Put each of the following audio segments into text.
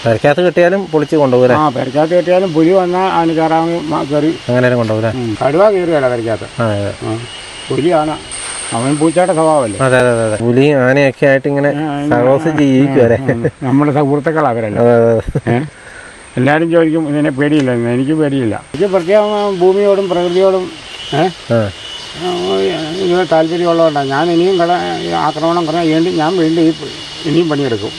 പെരക്കകത്ത് കെട്ടിയാലും പൊളിച്ച് കൊണ്ടുപോകും. ആ പെരക്കകത്ത് കെട്ടിയാലും പുലി വന്നാൽ അതിന് കയറി അങ്ങനെ കൊണ്ടുപോകും. കടുവ കയറിയല്ല പെരക്കകത്ത്. പുലിയാണ്, അവൻ പൂച്ചയുടെ സ്വഭാവമല്ലേ. അതെ അതെ അതെ, പുലി ആനയൊക്കെ ആയിട്ട് ഇങ്ങനെ ജീവിക്കും. നമ്മുടെ സുഹൃത്തുക്കൾ അവരല്ല. എല്ലാവരും ചോദിക്കും ഇതിനെ പേടിയില്ല. എനിക്ക് പേടിയില്ല. എനിക്ക് പ്രത്യേകം ഭൂമിയോടും പ്രകൃതിയോടും ഇത് താല്പര്യമുള്ളതുകൊണ്ടാണ് ഞാൻ ഇനിയും ആക്രമണം കുറഞ്ഞ ഞാൻ വീണ്ടും ഇനിയും പണിയെടുക്കും.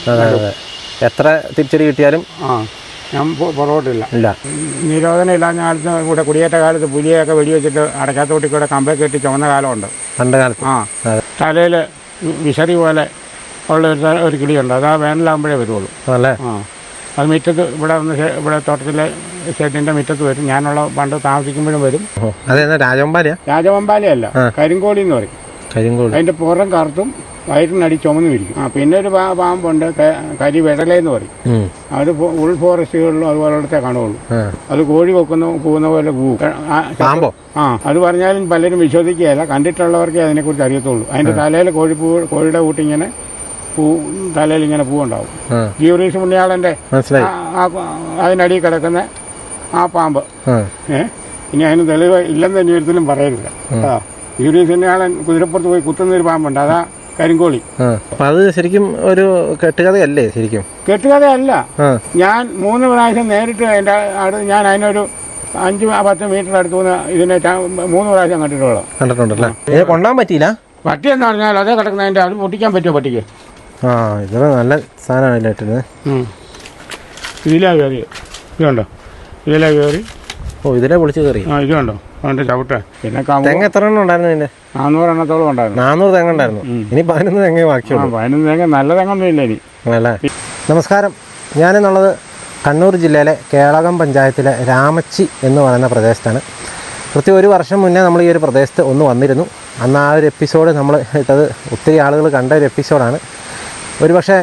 എത്ര തിരിച്ചടി കിട്ടിയാലും ഞാൻ പുറകോട്ടില്ല. ഇല്ല. നിരോധനം ഇല്ലാഞ്ഞ കാലത്ത് ഇവിടെ കുടിയേറ്റ കാലത്ത് പുലിയൊക്കെ വെടിവെച്ചിട്ട് അടയ്ക്കാത്തോട്ടി കൂടെ കമ്പേ കെട്ടി ചുമന്ന കാലമുണ്ട് പണ്ട് കാലത്ത്. തലയിൽ വിശറി പോലെ ഉള്ള ഒരു കിളിയുണ്ട്. അത് വേനലാകുമ്പോഴേ വരുള്ളൂ. അത് മുറ്റത്ത് ഇവിടെ തോട്ടത്തിലെ ഷെഡിൻ്റെ മുറ്റത്ത് വരും. ഞാനുള്ള പണ്ട് താമസിക്കുമ്പോഴും വരും. രാജവമ്പാലയല്ല, കരിങ്കോളി എന്ന് പറയും. അതിൻ്റെ പുറം കറുത്തും വയറ്റിനടി ചുമന്ന് വിരിക്കും. പിന്നെ ഒരു പാമ്പുണ്ട്, കരി വെടലെന്ന് പറയും. അത് ഉൾ ഫോറസ്റ്റുകളിലും അതുപോലത്തെ കാണുള്ളൂ. അത് കോഴി കൂവുന്ന പോലെ കൂവും. അത് പറഞ്ഞാലും പലരും വിശ്വസിക്കുകയല്ല. കണ്ടിട്ടുള്ളവർക്കേ അതിനെക്കുറിച്ച് അറിയത്തുള്ളൂ. അതിൻ്റെ തലയിൽ കോഴിയുടെ കൂട്ടിങ്ങനെ തലയിൽ ഇങ്ങനെ പൂവുണ്ടാവും. ഗീവറീസ് പുണ്യാളന്റെ അതിനടിയിൽ കിടക്കുന്ന ആ പാമ്പ്. ഇനി അതിന് തെളിവ് ഇല്ലെന്ന് തന്നെ ഒരിക്കലും പറയരുത്. ഗീവറീസ് പുണ്യാളൻ കുതിരപ്പുറത്ത് പോയി കുത്തുന്നൊരു പാമ്പുണ്ട്, അതാ കരിങ്കോളി. അത് ശരിക്കും ഒരു കെട്ടുകഥയല്ലേ? ശരിക്കും കെട്ടുകഥയല്ല. ഞാൻ 3 പ്രാവശ്യം നേരിട്ട് ഞാൻ അതിനൊരു 5-10 മീറ്റർ അടുത്ത് ഇതിനെ 3 പ്രാവശ്യം കണ്ടിട്ടുണ്ടല്ലേ? കൊണ്ടാൻ പറ്റിയില്ല. പട്ടി എന്ന് പറഞ്ഞാൽ അതേ കിടക്കുന്നതിൻ്റെ അത് പൊട്ടിക്കാൻ പറ്റുമോ പട്ടിക്ക്? ഇത് നല്ല സാധനമാണ്. ഇതിലാ കയറി, ഇതുണ്ടോ? ഇതിലാ കയറി. ഇതിലെ പൊളിച്ച് കയറി. ഇത് കണ്ടോ അവൻ്റെ ചവിട്ട. പിന്നെ തെങ്ങ് എത്ര എണ്ണം ഉണ്ടായിരുന്നു? ഇതിന്റെ 400 എണ്ണത്തോളം ഉണ്ടായിരുന്നു. 400 തെങ്ങ ഉണ്ടായിരുന്നു. ഇനി 11 തെങ്ങ ബാക്കിയുള്ളൂ. 11 തെങ്ങ നല്ല തെങ്ങൊന്നും ഇല്ല ഇനി. അല്ലേ? നമസ്കാരം. ഞാനെന്നുള്ളത് കണ്ണൂർ ജില്ലയിലെ കേളകം പഞ്ചായത്തിലെ രാമച്ചി എന്ന് പറയുന്ന പ്രദേശത്താണ്. കൃത്യം 1 വർഷം മുന്നേ നമ്മൾ ഈ ഒരു പ്രദേശത്ത് ഒന്ന് വന്നിരുന്നു. അന്ന് ആ ഒരു എപ്പിസോഡ് നമ്മൾ ഇട്ടത് ഒത്തിരി ആളുകൾ കണ്ട ഒരു എപ്പിസോഡാണ്. ഒരുപക്ഷെ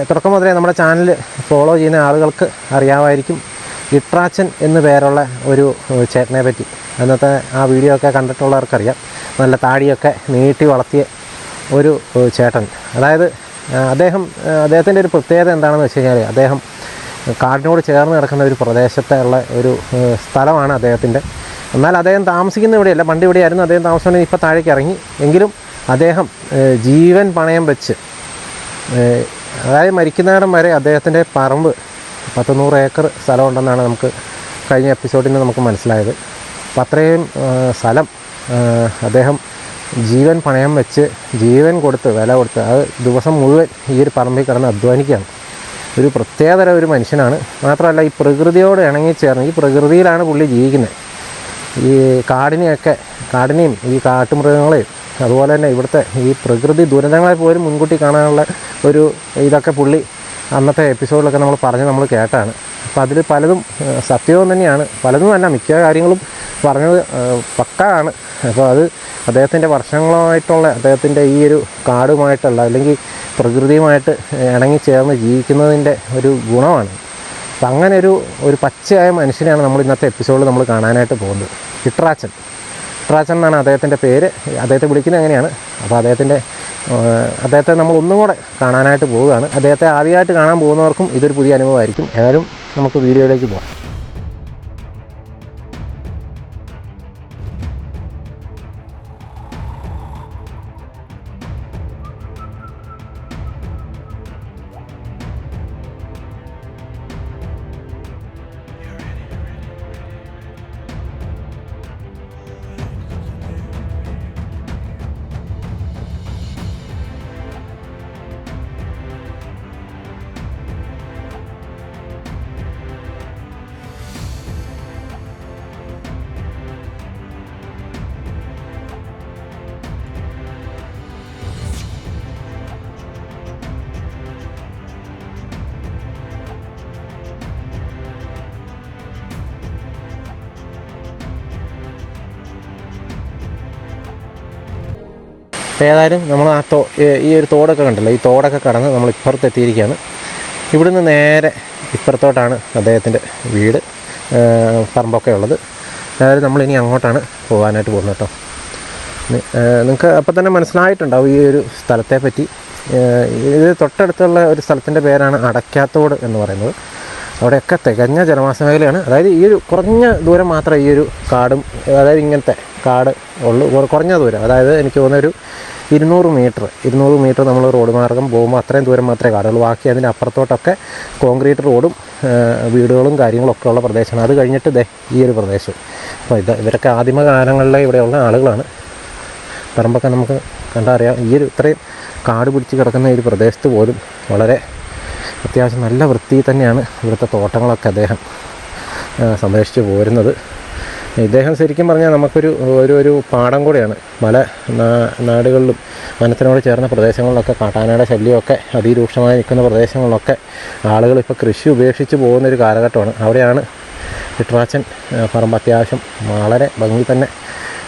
തുടക്കം മുതലേ നമ്മുടെ ചാനൽ ഫോളോ ചെയ്യുന്ന ആളുകൾക്ക് അറിയാമായിരിക്കും. ഇട്രാച്ചൻ എന്ന് പേരുള്ള ഒരു ചേട്ടനെ പറ്റി. അന്നത്തെ ആ വീഡിയോ ഒക്കെ കണ്ടിട്ടുള്ളവർക്കറിയാം. നല്ല താടിയൊക്കെ നീട്ടി വളർത്തിയ ഒരു ചേട്ടൻ. അതായത് അദ്ദേഹത്തിൻ്റെ ഒരു പ്രത്യേകത എന്താണെന്ന് വെച്ച് കഴിഞ്ഞാൽ, അദ്ദേഹം കാടിനോട് ചേർന്ന് കിടക്കുന്ന ഒരു പ്രദേശത്തെ ഉള്ള ഒരു സ്ഥലമാണ് അദ്ദേഹത്തിൻ്റെ. എന്നാൽ അദ്ദേഹം താമസിക്കുന്ന ഇവിടെയല്ല, പണ്ട് ഇവിടെയായിരുന്നു അദ്ദേഹം താമസിക്കുന്നത്. ഇപ്പോൾ താഴേക്ക് ഇറങ്ങി. എങ്കിലും അദ്ദേഹം ജീവൻ പണയം വെച്ച്, അതായത് മരിക്കുന്നിടം വരെ അദ്ദേഹത്തിൻ്റെ പറമ്പ് 100 ഏക്കർ സ്ഥലമുണ്ടെന്നാണ് നമുക്ക് കഴിഞ്ഞ എപ്പിസോഡിൽ നിന്ന് നമുക്ക് മനസ്സിലായത്. അപ്പം അത്രയും സ്ഥലം അദ്ദേഹം ജീവൻ പണയം വെച്ച് ജീവൻ കൊടുത്ത് വില കൊടുത്ത് അത് ദിവസം മുഴുവൻ ഈ ഒരു പറമ്പിൽ കിടന്ന് അധ്വാനിക്കുകയാണ്. ഒരു പ്രത്യേകതര ഒരു മനുഷ്യനാണ്. മാത്രമല്ല ഈ പ്രകൃതിയോട് ഇണങ്ങിച്ചേർന്ന് ഈ പ്രകൃതിയിലാണ് പുള്ളി ജീവിക്കുന്നത്. ഈ കാടിനെയും ഈ കാട്ടുമൃഗങ്ങളെയും അതുപോലെ തന്നെ ഇവിടുത്തെ ഈ പ്രകൃതി ദുരന്തങ്ങളെ പോലും മുൻകൂട്ടി കാണാനുള്ള ഒരു ഇതൊക്കെ പുള്ളി അന്നത്തെ എപ്പിസോഡിലൊക്കെ നമ്മൾ കേട്ടാണ്. അപ്പോൾ അതിൽ പലതും സത്യവും തന്നെയാണ്, പലതും അല്ല, മിക്ക കാര്യങ്ങളും പറഞ്ഞത് പക്കാണ്. അപ്പോൾ അത് അദ്ദേഹത്തിൻ്റെ വർഷങ്ങളായിട്ടുള്ള അദ്ദേഹത്തിൻ്റെ ഈ ഒരു കാടുമായിട്ടുള്ള അല്ലെങ്കിൽ പ്രകൃതിയുമായിട്ട് ഇണങ്ങിച്ചേർന്ന് ജീവിക്കുന്നതിൻ്റെ ഒരു ഗുണമാണ്. അപ്പം അങ്ങനെ ഒരു പച്ചയായ മനുഷ്യനെയാണ് നമ്മൾ ഇന്നത്തെ എപ്പിസോഡിൽ നമ്മൾ കാണാനായിട്ട് പോകുന്നത്. ഇട്രാച്ചൻ എന്നാണ് അദ്ദേഹത്തിൻ്റെ പേര്. അദ്ദേഹത്തെ വിളിക്കുന്നത് എങ്ങനെയാണ്. അപ്പോൾ അദ്ദേഹത്തെ നമ്മൾ ഒന്നും കൂടെ കാണാനായിട്ട് പോവുകയാണ്. അദ്ദേഹത്തെ ആദ്യമായിട്ട് കാണാൻ പോകുന്നവർക്കും ഇതൊരു പുതിയ അനുഭവമായിരിക്കും. ഏതായാലും നമുക്ക് വീഡിയോയിലേക്ക് പോകാം. ഏതായാലും നമ്മൾ ഈ ഒരു തോടൊക്കെ കണ്ടല്ലോ, ഈ തോടൊക്കെ കടന്ന് നമ്മൾ ഇപ്പുറത്തെത്തിയിരിക്കുകയാണ്. ഇവിടുന്ന് നേരെ ഇപ്പുറത്തോട്ടാണ് അദ്ദേഹത്തിൻ്റെ വീട്, പറമ്പൊക്കെ ഉള്ളത്. അതായത് നമ്മളിനി അങ്ങോട്ടാണ് പോകാനായിട്ട് പോകുന്നത് കേട്ടോ. നിങ്ങൾക്ക് അപ്പം തന്നെ മനസ്സിലായിട്ടുണ്ടാവും ഈ ഒരു സ്ഥലത്തെ പറ്റി. ഇത് തൊട്ടടുത്തുള്ള ഒരു സ്ഥലത്തിൻ്റെ പേരാണ് അടയ്ക്കാത്തോട് എന്ന് പറയുന്നത്. അവിടെയൊക്കെ തികഞ്ഞ ജനവാസ മേഖലയാണ്. അതായത് ഈ ഒരു കുറഞ്ഞ ദൂരം മാത്രമേ ഈ ഒരു കാടും, അതായത് ഇങ്ങനത്തെ കാട് ഉള്ളൂ. കുറഞ്ഞ ദൂരം, അതായത് എനിക്ക് തോന്നുന്നൊരു 200 മീറ്റർ നമ്മൾ റോഡ് മാർഗം പോകുമ്പോൾ അത്രയും ദൂരം മാത്രമേ കാടുള്ളൂ. ബാക്കി അതിൻ്റെ അപ്പുറത്തോട്ടൊക്കെ കോൺക്രീറ്റ് റോഡും വീടുകളും കാര്യങ്ങളൊക്കെ ഉള്ള പ്രദേശമാണ്. അത് കഴിഞ്ഞിട്ട് ഈ ഒരു പ്രദേശം. അപ്പോൾ ഇവരൊക്കെ ആദിമകാലങ്ങളിലെ ഇവിടെയുള്ള ആളുകളാണ്. പറമ്പൊക്കെ നമുക്ക് കണ്ടറിയാം. ഈ ഒരു ഇത്രയും കാട് പിടിച്ച് കിടക്കുന്ന ഈ ഒരു പ്രദേശത്ത് പോലും വളരെ അത്യാവശ്യം നല്ല വൃത്തി തന്നെയാണ് ഇവിടുത്തെ തോട്ടങ്ങളൊക്കെ അദ്ദേഹം സംരക്ഷിച്ച് പോരുന്നത്. ഇദ്ദേഹം ശരിക്കും പറഞ്ഞാൽ നമുക്കൊരു ഒരു പാടം കൂടെയാണ്. പല നാടുകളിലും വനത്തിനോട് ചേർന്ന പ്രദേശങ്ങളിലൊക്കെ കാട്ടാനയുടെ ശല്യമൊക്കെ അതിരൂക്ഷമായി നിൽക്കുന്ന പ്രദേശങ്ങളിലൊക്കെ ആളുകൾ ഇപ്പോൾ കൃഷി ഉപേക്ഷിച്ച് പോകുന്നൊരു കാലഘട്ടമാണ്. അവിടെയാണ് ലിറ്ററാച്ചൻ പറമ്പ് അത്യാവശ്യം വളരെ ഭംഗി തന്നെ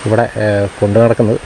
ഇവിടെ കൊണ്ടു നടക്കുന്നത്.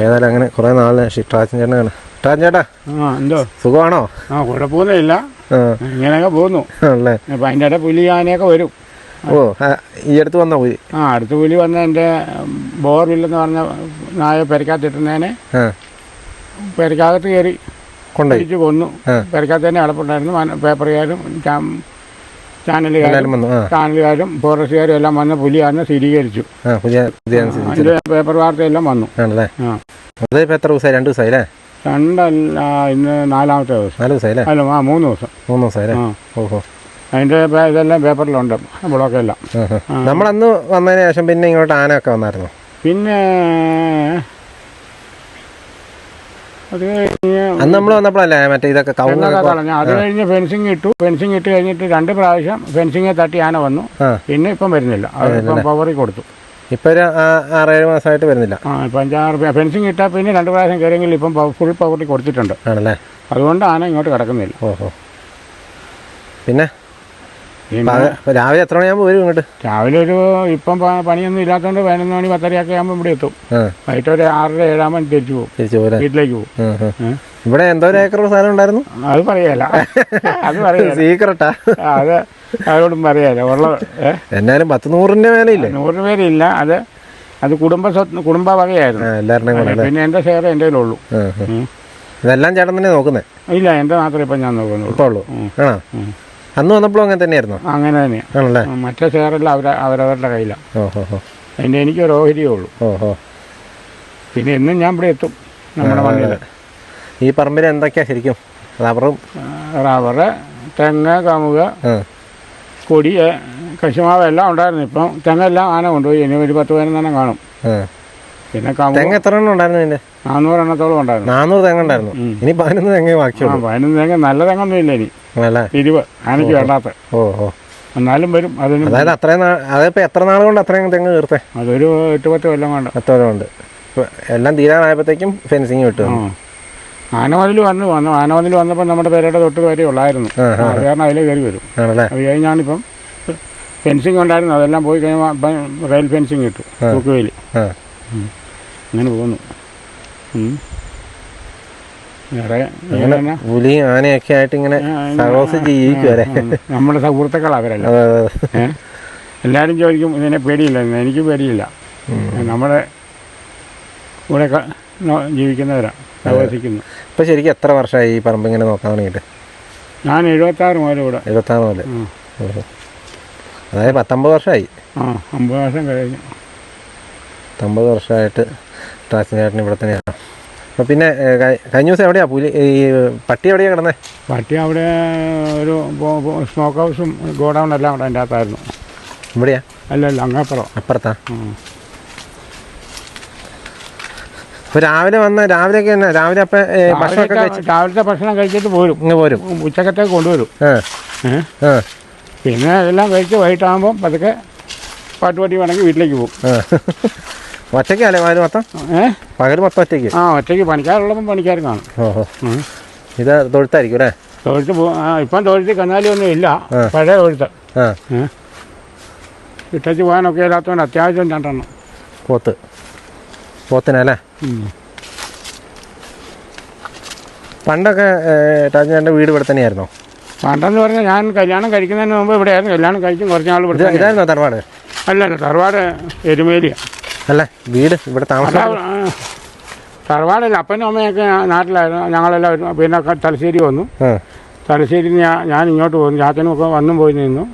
ഏതായാലും അങ്ങനെ കുറേ നാളിന് ഷിട്രാജൻ ചേട്ടനാണ്. ഷിട്രാജൻ ചേട്ടാ, എന്തോ സുഖമാണോ? കുഴപ്പമൊന്നുമില്ല, ഇങ്ങനെയൊക്കെ പോകുന്നു. അല്ലേ? അപ്പം അതിൻ്റെ ഇടയിൽ പുലി ആനയൊക്കെ വരും. ഈ അടുത്ത് വന്ന പുലി? അടുത്ത് പുലി വന്ന എൻ്റെ ബോർവില്ലെന്ന് പറഞ്ഞ നായ പെരക്കാത്തിട്ടുന്നതിനെ പെരക്കകത്ത് കയറി കൊണ്ടടിച്ച് കൊന്നു. പെരക്കകത്ത് തന്നെ അടപ്പുണ്ടായിരുന്നു. പേപ്പറുകാരും ചാനലുകാരും ഫോറസ്റ്റുകാരും എല്ലാം വന്ന് പുലിയാണെന്ന് സ്ഥിരീകരിച്ചു. അതിൻ്റെ പേപ്പർ വാർത്തയെല്ലാം വന്നു. എത്ര ദിവസമായി? 2 ദിവസമായി അല്ലേ? 2 അല്ല, ഇന്ന് 4ാമത്തെ ദിവസം. 4 ദിവസമായി അല്ല, 3 ദിവസം. 3 ദിവസമായി. ഓഹോ. അതിൻ്റെ ഇതെല്ലാം പേപ്പറിലുണ്ട്, ബ്ലോക്കെല്ലാം. നമ്മളന്ന് വന്നതിന് ശേഷം പിന്നെ ഇങ്ങോട്ട് ആനയൊക്കെ വന്നായിരുന്നു? പിന്നെ അത് അന്ന് നമ്മൾ വന്നപ്പോഴല്ലേ മറ്റേ ഇതൊക്കെ കളഞ്ഞു. അത് കഴിഞ്ഞ് ഫെൻസിങ് ഇട്ട് കഴിഞ്ഞിട്ട് 2 പ്രാവശ്യം ഫെൻസിങ് തട്ടി ആന വന്നു. പിന്നെ ഇപ്പം വരുന്നില്ല, ഇപ്പം പവറിൽ കൊടുത്തു. ഇപ്പം ഒരു 6-7 മാസമായിട്ട് വരുന്നില്ല. ഇപ്പം 5-6 ഫെൻസിങ് ഇട്ടാൽ പിന്നെ 2 പ്രാവശ്യം കയറിയെങ്കിൽ ഇപ്പം ഫുൾ പവറിൽ കൊടുത്തിട്ടുണ്ട്. ആണല്ലേ? അതുകൊണ്ട് ആന ഇങ്ങോട്ട് കിടക്കുന്നില്ല. ഓഹോ. പിന്നെ രാവിലെ എത്ര മണിയാകുമ്പോൾ വരും ഇങ്ങോട്ട്? രാവിലെ ഒരു ഇപ്പം പണിയൊന്നും ഇല്ലാത്തതുകൊണ്ട് 11 മണി 10:30 ആകുമ്പോൾ ഇവിടെ എത്തും. വൈകിട്ട് ഒരു 6:30-7 ആകുമ്പോൾ തിരിച്ചു പോകും, വീട്ടിലേക്ക് പോകും. ഇവിടെ എന്തോ ഏക്കർ സ്ഥലം ഉണ്ടായിരുന്നു? അത് പറയാല, അത് പറയാ സീക്രട്ടാ. അത് അവരോടും പറയാല. ഉള്ളത് എന്നാലും 10-100 മേലെയില്ലേ? 100 പേരില്ല. അത് കുടുംബ വകയായിരുന്നു എല്ലാവരുടെയും. പിന്നെ എൻ്റെ ഷെയർ എൻ്റെ കയ്യിലുള്ളൂ. ഇതെല്ലാം ചേട്ടൻ തന്നെ നോക്കുന്നത്? ഇല്ല, എൻ്റെ മാത്രമേ ഇപ്പം ഞാൻ നോക്കുന്നുള്ളൂ. ആണോ? അന്ന് വന്നപ്പോഴും അങ്ങനെ തന്നെയായിരുന്നു? അങ്ങനെ തന്നെയാണ്. ആണല്ലേ? മറ്റേ ഷെയറെല്ലാം അവരവരുടെ കയ്യിലാണ്. അതിൻ്റെ എനിക്കൊരു ഓഹരിയേ ഉള്ളൂ. പിന്നെ എന്നും ഞാൻ ഇവിടെ എത്തും നമ്മുടെ മണ്ണിൽ. ഈ പറമ്പിൽ എന്തൊക്കെയാ ശരിക്കും? റബ്ബറ്, തെങ്ങ്, കമുക്, കൊടി, കശുമാവ് എല്ലാം ഉണ്ടായിരുന്നു. ഇപ്പം തെങ്ങെല്ലാം ആന കൊണ്ടുപോയി. ഇനി ഒരു 10-15 കാണും. പിന്നെ തെങ്ങ് എത്ര എണ്ണം ഉണ്ടായിരുന്നു? ഇതിന്റെ 400 എണ്ണത്തോളം ഉണ്ടായിരുന്നു. 400 തെങ്ങ് ഉണ്ടായിരുന്നു. ഇനി 11 തെങ്ങ് ബാക്കിയുള്ളൂ. 11 തെങ്ങ്. നല്ല തെങ്ങൊന്നും ഇല്ല ഇനി. 20 ആനയ്ക്ക് വേണ്ടാത്ത. എന്നാലും വരും. അതായത് അത്രയും അതിപ്പോ എത്ര നാൾ കൊണ്ട് അത്രയും തെങ്ങ് തീർത്തേ? അതൊരു 8-10 കൊല്ലം കൊണ്ട്. 10 കൊല്ലം കൊണ്ട്. എല്ലാം തീരാനായപ്പോഴത്തേക്കും ഫെൻസിങ് കിട്ടും. ആനമതിൽ വന്നു. ആനമതിൽ വന്നപ്പോൾ നമ്മുടെ പേരുടെ തൊട്ട് വരെ ഉള്ളായിരുന്നു. അത് കാരണം അതിലേ കയറി വരും. അത് കഴിഞ്ഞാണിപ്പം ഫെൻസിങ് ഉണ്ടായിരുന്നു. അതെല്ലാം പോയി കഴിയുമ്പോൾ റെയിൽ ഫെൻസിങ് കിട്ടും, തൂക്കുവേലി. അങ്ങനെ പോകുന്നു. പുലി ആനയൊക്കെ ആയിട്ട് ഇങ്ങനെ ജീവിക്കുവരെ നമ്മുടെ സുഹൃത്തുക്കൾ അവരല്ല. എല്ലാവരും ചോദിക്കും ഇതിനെ പേടിയില്ല. എനിക്ക് പേടിയില്ല. നമ്മുടെ ഇവിടെ ജീവിക്കുന്നവരാണ്, താമസിക്കുന്നു. ഇപ്പോൾ ശരിക്കും എത്ര വർഷമായി ഈ പറമ്പ് ഇങ്ങനെ നോക്കാൻ തുടങ്ങിയിട്ട്? ഞാൻ 76 മുതൽ ഇവിടെ. 76 മുതൽ. അതായത് 19 വർഷമായി. 50 വർഷം കഴിഞ്ഞു. 50 വർഷമായിട്ട് ടാക്സി ചേട്ടൻ ഇവിടെ തന്നെയാണ്. അപ്പോൾ പിന്നെ കഴിഞ്ഞ ദിവസം എവിടെയാണ് ഈ പട്ടി എവിടെയാണ് കിടന്നത്? പട്ടി അവിടെ ഒരു സ്മോക്ക് ഹൗസും ഗോഡൗൺ എല്ലാം അവിടെ അതിൻ്റെ അകത്തായിരുന്നു. ഇവിടെയാ? അല്ലല്ല, അങ്ങപ്പുറം. അപ്പുറത്താ? അപ്പോൾ രാവിലെയൊക്കെ തന്നെ രാവിലെ അപ്പം ഭക്ഷണമൊക്കെ കഴിച്ച് രാവിലത്തെ ഭക്ഷണം കഴിച്ചിട്ട് പോരും. ഇങ്ങ് പോരും? ഉച്ചക്കത്തേക്ക് കൊണ്ടുവരും. പിന്നെ അതെല്ലാം കഴിച്ച് വൈകിട്ടാകുമ്പം പതുക്കെ പാട്ടുപാടി വേണമെങ്കിൽ വീട്ടിലേക്ക് പോകും. ഒറ്റയ്ക്കല്ലേ പകൽ മൊത്തം? പകൽ മൊത്തം ഒറ്റയ്ക്ക്? ഒറ്റയ്ക്ക്. പണിക്കാരുള്ളപ്പം പണിക്കാരും കാണും. ഓഹോ, ഇത് തൊഴുത്തായിരിക്കും അല്ലേ? തൊഴുത്ത് ഇപ്പം തൊഴുത്ത് കന്നാലിയൊന്നും ഇല്ല, പഴയ തൊഴുത്ത്. ഇട്ടച്ച് പോകാനൊക്കെ ഇല്ലാത്തതുകൊണ്ട് അത്യാവശ്യം 2 എണ്ണം പോത്തിനല്ലേ? പണ്ടൊക്കെ ടാജൻ്റെ വീട് ഇവിടെ തന്നെയായിരുന്നോ? പണ്ടെന്ന് പറഞ്ഞാൽ ഞാൻ കല്യാണം കഴിക്കുന്നതിന് മുമ്പ് ഇവിടെയായിരുന്നു. കല്യാണം കഴിച്ചും കുറച്ച് നാൾ ഇവിടെ. ഇതായിരുന്നോ തറവാട്? അല്ലല്ല, തറവാട് എരുമേലിയാണ്. അല്ലേ, വീട് ഇവിടെ താമസം? തറവാടല്ല, അപ്പനും അമ്മയൊക്കെ നാട്ടിലായിരുന്നു. ഞങ്ങളെല്ലാം പിന്നെ തലശ്ശേരി വന്നു. തലശ്ശേരി ഞാൻ ഇങ്ങോട്ട് പോകുന്നു. ചാച്ചനുമൊക്കെ വന്നും പോയി നിന്നു.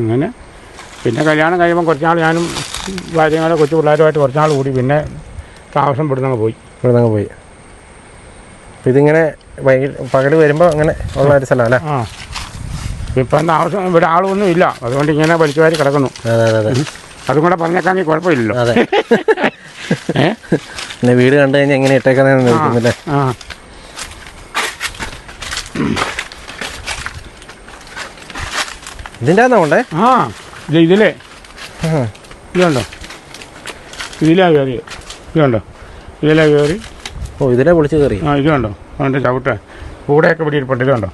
അങ്ങനെ പിന്നെ കല്യാണം കഴിയുമ്പോൾ കുറച്ചാൾ ഞാനും ഭാര്യങ്ങളെ കൊച്ചു പിള്ളേരുമായിട്ട് കുറച്ചാൾ കൂടി പിന്നെ താമസം ഇവിടുന്ന് പോയി. അപ്പോൾ ഇതിങ്ങനെ പകൽ വരുമ്പോൾ അങ്ങനെ ഉള്ള ഒരു സ്ഥലം അല്ലേ? ഇപ്പം താമസം ഇവിടെ ആളൊന്നും ഇല്ല, അതുകൊണ്ട് ഇങ്ങനെ വലിച്ചു വാരി കിടക്കുന്നു. അതും കൂടെ പറഞ്ഞേക്കാണെങ്കിൽ കുഴപ്പമില്ലല്ലോ. അതെ. പിന്നെ വീട് കണ്ടു കഴിഞ്ഞാൽ എങ്ങനെ ഇട്ടേക്കുന്നതെന്ന് നോക്കുന്നില്ലേ? ഇതിൻ്റെ ആണോണ്ടേ? ഇതിലേ ഇതുണ്ടോ? ഇതിലാ കയറി. ഇതുണ്ടോ? ഇതിലാ കയറി. ഇതിലെ പൊളിച്ച് കയറി. ഇതുണ്ടോ? അതിൻ്റെ ചവിട്ട് കൂടെയൊക്കെ ഇവിടെ ഇരിപ്പുണ്ട്. ഇതുണ്ടോ?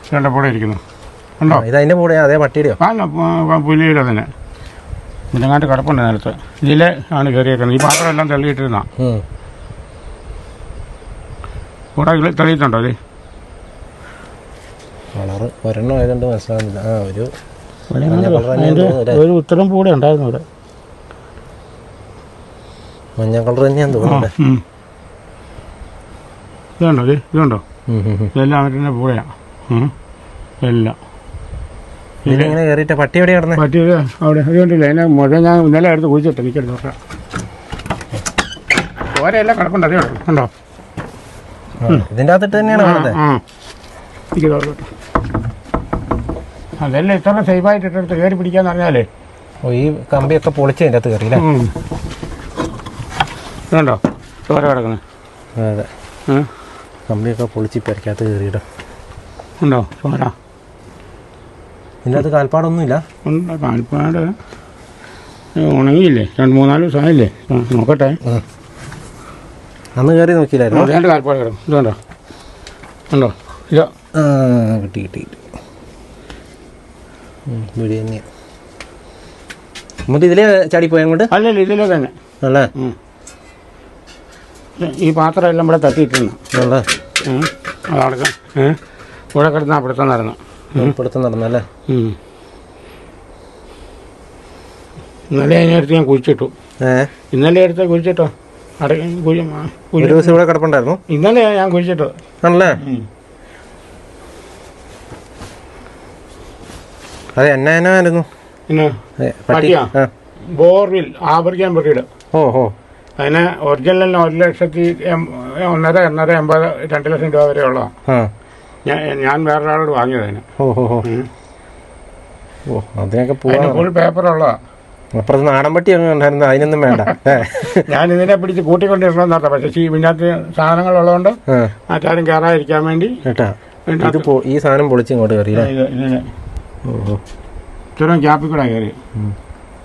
ഇതുണ്ടോ കൂടെ ഇരിക്കുന്നു? ഉണ്ടോ? ഇതതിൻ്റെ കൂടെ അതേ പട്ടിയുടെയോ? പുലിയുടെ തന്നെ ഇതിനെങ്ങാണ്ട് കിടപ്പുണ്ട് നേരത്തെ. ഇതിലെ ആണ് കയറിയേക്കുന്നത്. ഈ പാത്രം എല്ലാം തള്ളിയിട്ടിരുന്ന കൂടെ തെളിയിട്ടുണ്ടോ? അല്ലേ കളറ് ഒരെണ്ണം ആയതുകൊണ്ട് മനസ്സിലാകുന്നില്ല. ഒരു ഉത്തരം കൂടെ ഉണ്ടായിരുന്നു ഇവിടെ. മഞ്ഞ കളർ തന്നെയാന്ന് തോന്നുന്നുണ്ട്. ഇതുണ്ടോ? ഇതുണ്ടോ? ഇതെല്ലാം അവരുടെ പൂടെയാണ് എല്ലാം. ഇതിലിങ്ങനെ കയറിയിട്ട് പട്ടി എവിടെ കിടന്നേ? പട്ടി അവിടെ അതുകൊണ്ടില്ല. അതിനെ മുഴുവൻ ഞാൻ ഇന്നലെ എടുത്ത് കുഴിച്ചിട്ട് എനിക്കെടുത്ത് നോക്കാം. ഓരെല്ലാം കിടപ്പുണ്ട്. അതേ ഉണ്ടോ? ഇതിൻ്റെ അകത്തിട്ട് തന്നെയാണ് കാണുന്നത്. എനിക്ക് തോന്നുന്നു അതെല്ലാം ഇത്ര സേഫായിട്ട് ഇട്ടെടുത്ത് കയറി പിടിക്കാന്ന് പറഞ്ഞാലേ. ഈ കമ്പിയൊക്കെ പൊളിച്ച് അതിൻ്റെ അകത്ത് കയറിയില്ലേ? ഇതുണ്ടോ ചോര കിടക്കുന്നത്? അതെ, കമ്പിയൊക്കെ പൊളിച്ച് പെരക്കകത്ത് കയറിയിടും. ഉണ്ടോ ചോര? ഇതിൻ്റെ അകത്ത് കാൽപ്പാടൊന്നുമില്ല. ഉണ്ട്, കാൽപ്പാട് ഉണങ്ങിയില്ലേ? 2-3-4 ദിവസമായില്ലേ? നോക്കട്ടെ. അന്ന് കയറി നോക്കിയില്ലായിരുന്നു? 2 കാൽപ്പാട് കിടക്കും. ഇതുണ്ടോ? ഉണ്ടോ? ഇല്ല. കിട്ടി വീട് തന്നെയാണ്. എന്നിട്ട് ഇതിലേ ചാടിപ്പോയി അങ്ങോട്ട്? അല്ലല്ല, ഇതിലെ തന്നെ അല്ലേ? ഈ പാത്രം എല്ലാം ഇവിടെ തട്ടിയിട്ടിരുന്നു. അതടക്കം ഇവിടെ കിടന്നാ പിടുത്തം നടന്നു. നടന്നല്ലേ? ഇന്നലെ അതിനടുത്ത് ഞാൻ കുഴിച്ചിട്ടു. ഇന്നലെ അടുത്ത് കുഴിച്ചിട്ടോ? ഒരു ദിവസം ഇവിടെ കിടപ്പുണ്ടായിരുന്നു. ഇന്നലെ ഞാൻ കുഴിച്ചിട്ടു. ആണല്ലേ? അതെ, എന്നായിരുന്നു പിന്നെ പട്ടിയാ? ബോർവിൽ ആഫ്രിക്കൻ ബ്രീഡ്. അതിന് ഒറിജിനലിന് 1,80,000 2 ലക്ഷം രൂപ വരെ ഉള്ളതാണ്. ഞാൻ വേറൊരാളോട് വാങ്ങിയതിന്. അതിനൊക്കെ ഫുൾ പേപ്പർ ഉള്ളതാണ്. അപ്പുറത്ത് നാടൻ പട്ടി ഒന്നും ഉണ്ടായിരുന്നു, അതിനൊന്നും വേണ്ട. ഞാൻ ഇതിനെ പിടിച്ച് കൂട്ടിക്കൊണ്ടിരുന്നോന്ന് പറഞ്ഞ, പക്ഷേ ഇതിനകത്ത് സാധനങ്ങളുള്ളതുകൊണ്ട് മറ്റാരും കയറാതിരിക്കാൻ വേണ്ടി ഈ സാധനം പൊളിച്ച് ഇങ്ങോട്ട് കയറിയില്ലേ? ഇത്രയും ഗ്യാപ്പിൽ കൂടെ കയറി.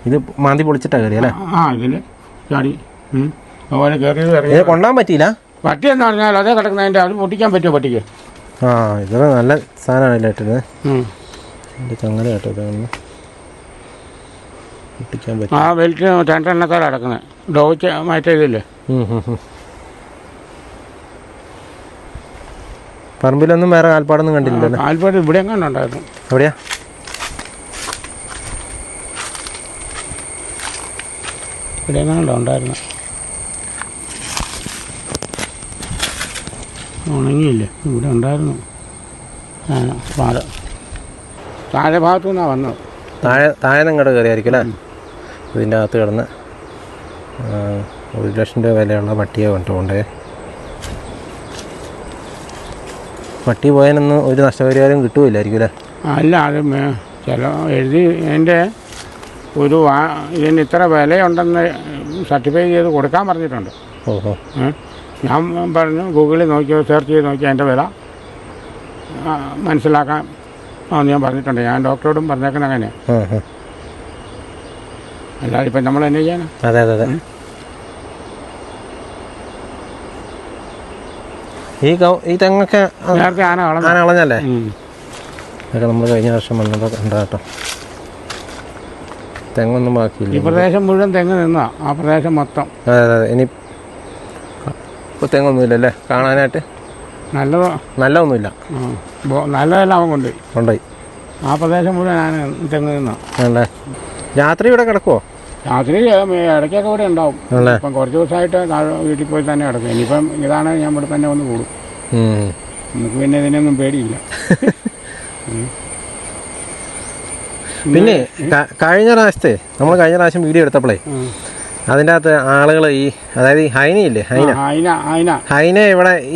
ഇത് മാന്തി പൊളിച്ചിട്ടാ കയറി അല്ലേ? ഇതില് ചാടി അതുപോലെ കയറിയത് ഇറങ്ങി. കൊണ്ടാൻ പറ്റിയില്ല. പട്ടി എന്ന് പറഞ്ഞാൽ അതേ കിടക്കുന്നതിൻ്റെ അത് പൊട്ടിക്കാൻ പറ്റുമോ പട്ടിക്ക്? ഇത് നല്ല സാധനമാണല്ലേ ഇട്ടത്. ചങ്ങല കേട്ടോ, പൊട്ടിക്കാൻ പറ്റും. ബെൽറ്റ് 2 എണ്ണക്കാരാണ് കിടക്കുന്നത്. ഡോച്ച് മാറ്റിയതില്ലേ? പറമ്പിലൊന്നും വേറെ കാൽപ്പാടൊന്നും കണ്ടില്ലല്ലോ? കാൽപ്പാട് ഇവിടെ എങ്ങനെ ഉണ്ടായിരുന്നു? എവിടെയാ? ഇവിടെ എങ്ങാണ്ടോ ഉണ്ടായിരുന്നു. ഉണങ്ങിയില്ലേ? ഇവിടെ ഉണ്ടായിരുന്നു. താഴെ ഭാഗത്തു നിന്നാണ് വന്നത്. താഴെ നിങ്ങടെ കയറിയായിരിക്കും അല്ലേ? ഇതിൻ്റെ അകത്ത് കിടന്ന് 1,00,000 രൂപ വിലയുള്ള പട്ടിയെ കൊണ്ടുപോണ്ടേ. പട്ടി പോയാലൊന്നും ഒരു നഷ്ടപരിഹാരം കിട്ടുമില്ലായിരിക്കും അല്ലേ? അല്ല, അത് ചില എഴുതി എൻ്റെ ഒരു ഇതിന് ഇത്ര വിലയുണ്ടെന്ന് സർട്ടിഫൈ ചെയ്ത് കൊടുക്കാൻ പറഞ്ഞിട്ടുണ്ട്. ഓഹോ. ഞാൻ പറഞ്ഞു ഗൂഗിളിൽ നോക്കിയോ സെർച്ച് ചെയ്ത് നോക്കിയാൽ എൻ്റെ വില മനസ്സിലാക്കാൻ ഞാൻ പറഞ്ഞിട്ടുണ്ട്. ഞാൻ ഡോക്ടറോടും പറഞ്ഞേക്കുന്നത് അങ്ങനെയാണ്. അല്ലാതെ ഇപ്പം നമ്മൾ എന്നെ ചെയ്യാനാ? അതെ അതെ അതെ. ഈ തെങ്ങൊക്കെ നേരത്തെ ആന കളഞ്ഞല്ലേ? അതൊക്കെ നമ്മൾ കഴിഞ്ഞ വർഷം വന്നപ്പോൾ കണ്ടാട്ടോ. തെങ്ങൊന്നും ബാക്കിയില്ല. ഈ പ്രദേശം മുഴുവൻ തെങ്ങ് നിന്നാ, ആ പ്രദേശം മൊത്തം. അതെ അതെ. ഇനി ഇപ്പോൾ തെങ്ങൊന്നുമില്ലല്ലേ കാണാനായിട്ട്? നല്ലതൊന്നുമില്ല. നല്ലതെല്ലാം അവൻ കൊണ്ടുപോയി. ആ പ്രദേശം മുഴുവൻ ആന തെങ്ങ് നിന്നാ. അല്ലേ? രാത്രി ഇവിടെ കിടക്കുമോ? രാത്രി ഇടയ്ക്കൊക്കെ ഇവിടെ ഉണ്ടാവും. ഇപ്പം കുറച്ച് ദിവസമായിട്ട് വീട്ടിൽ പോയി തന്നെ കിടക്കും. ഇനിയിപ്പം ഇതാണ് ഞാൻ ഇവിടെ തന്നെ ഒന്ന് കൂടും. നമുക്ക് പിന്നെ ഇതിനൊന്നും പേടിയില്ല. പിന്നെ കഴിഞ്ഞ പ്രാവശ്യം വീഡിയോ എടുത്തപ്പോഴേ അതിൻ്റെ അകത്ത് ആളുകൾ അതായത് ഈ ഹൈനയില്ലേ, ഹൈന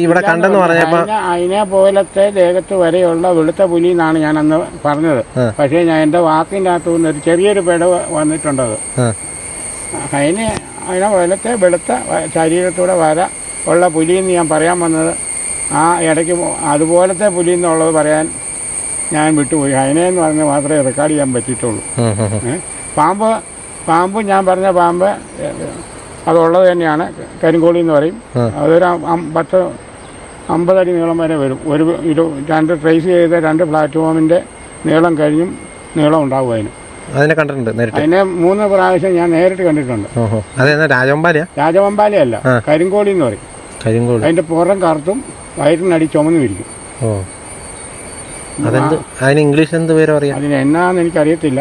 ഇവിടെ കണ്ടെന്ന് പറഞ്ഞപ്പോൾ ഹൈന പോലത്തെ ദേഹത്ത് വരെയുള്ള വെളുത്ത പുലി എന്നാണ് ഞാൻ അന്ന് പറഞ്ഞത്. പക്ഷേ ഞാൻ എൻ്റെ വാക്കിൻ്റെ അകത്തു നിന്ന് ഒരു ചെറിയൊരു പിടവ് വന്നിട്ടുണ്ടത്. ഹൈന പോലത്തെ വെളുത്ത ശരീരത്തൂടെ വര ഉള്ള പുലിയെന്ന് ഞാൻ പറയാൻ വന്നത്. ആ ഇടയ്ക്ക് അതുപോലത്തെ പുലി എന്നുള്ളത് പറയാൻ ഞാൻ വിട്ടുപോയി. ഹൈനയെന്ന് പറഞ്ഞ് മാത്രമേ റെക്കോർഡ് ചെയ്യാൻ പറ്റിയിട്ടുള്ളൂ. പാമ്പ് ഞാൻ പറഞ്ഞ പാമ്പ് അതുള്ളത് തന്നെയാണ്. കരിങ്കോളി എന്ന് പറയും. അതൊരു 10-50 അടി നീളം വരെ വരും. രണ്ട് ട്രേസ് ചെയ്ത 2 പ്ലാറ്റ്ഫോമിൻ്റെ നീളം കഴിഞ്ഞും നീളം ഉണ്ടാവും അതിനെ കണ്ടിട്ടുണ്ട്. അതിനെ 3 പ്രാവശ്യം ഞാൻ നേരിട്ട് കണ്ടിട്ടുണ്ട്. രാജവമ്പാലയല്ല, കരിങ്കോളി എന്ന് പറയും. അതിൻ്റെ പുറം കറുത്തും വയറ്റിനടി ചുമന്നും ഇരിക്കും. ഇംഗ്ലീഷ് എന്ത് പേര് പറയാം? അതിന് എന്നാന്ന് എനിക്കറിയത്തില്ല.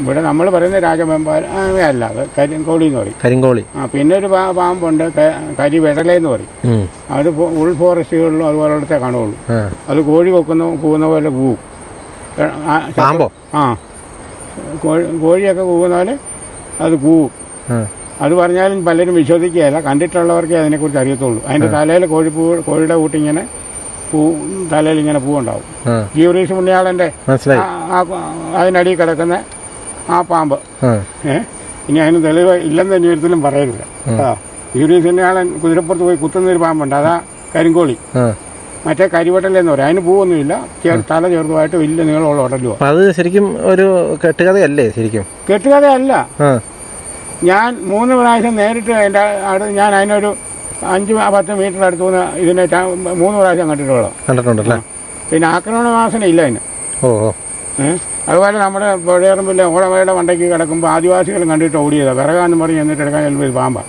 ഇവിടെ നമ്മൾ പറയുന്ന രാജവെമ്പാല അല്ല, അത് കരിങ്കോളി എന്ന് പറയും. കരിങ്കോളി. പിന്നെ ഒരു പാമ്പുണ്ട്, കരിവെടലെന്ന് പറയും. അത് ഉൾ ഫോറസ്റ്റുകളിലും അതുപോലത്തെ കാണുള്ളൂ. അത് കോഴി കൂവുന്ന പോലെ കൂവും. കോഴിയൊക്കെ കൂവുന്ന പോലെ അത് കൂവും. അത് പറഞ്ഞാലും പലരും വിശ്വസിക്കുകയല്ല. കണ്ടിട്ടുള്ളവർക്കേ അതിനെക്കുറിച്ച് അറിയത്തുള്ളൂ. അതിൻ്റെ തലയിൽ കോഴിയുടെ കൂട്ടിങ്ങനെ തലയിൽ ഇങ്ങനെ പൂവുണ്ടാവും. ഗീവറീസ് പുണ്യാളൻ്റെ അതിനടിയിൽ കിടക്കുന്ന ആ പാമ്പ്. ഇനി അതിന് തെളിവ് ഇല്ലെന്ന് തന്നെ ഒരിക്കലും പറയരുത്. ഗീവറീസ് പുണ്യാളൻ കുതിരപ്പുറത്ത് പോയി കുത്തുന്നൊരു പാമ്പുണ്ട്, അതാ കരിങ്കോളി. മറ്റേ കരിവട്ടലെന്ന് പറയും. അതിന് പൂവൊന്നുമില്ല, തല ചെറുതായിട്ട് വലിയ നീളമുള്ള ഉടലുവാ. അത് ശരിക്കും ഒരു കെട്ടുകഥയല്ലേ? ശരിക്കും കെട്ടുകഥയല്ല. ഞാൻ 3 പ്രാവശ്യം നേരിട്ട് ഞാൻ അതിനൊരു 5-10 മീറ്റർ അടുത്തു നിന്ന് ഇതിനെ 3 പ്രാവശ്യം കണ്ടിട്ടുണ്ടല്ലേ? പിന്നെ ആക്രമണ വാസന ഇല്ല അതിന്. അതുപോലെ നമ്മുടെ പുഴയറമ്പിലെ ഓടമഴയുടെ മണ്ടയ്ക്ക് കിടക്കുമ്പോൾ ആദിവാസികളും കണ്ടിട്ട് ഓടിയതാണ്. വിറകാന്ന് പറഞ്ഞ് എന്നിട്ട് എടുക്കാൻ ചിലപ്പോൾ പാമ്പാ.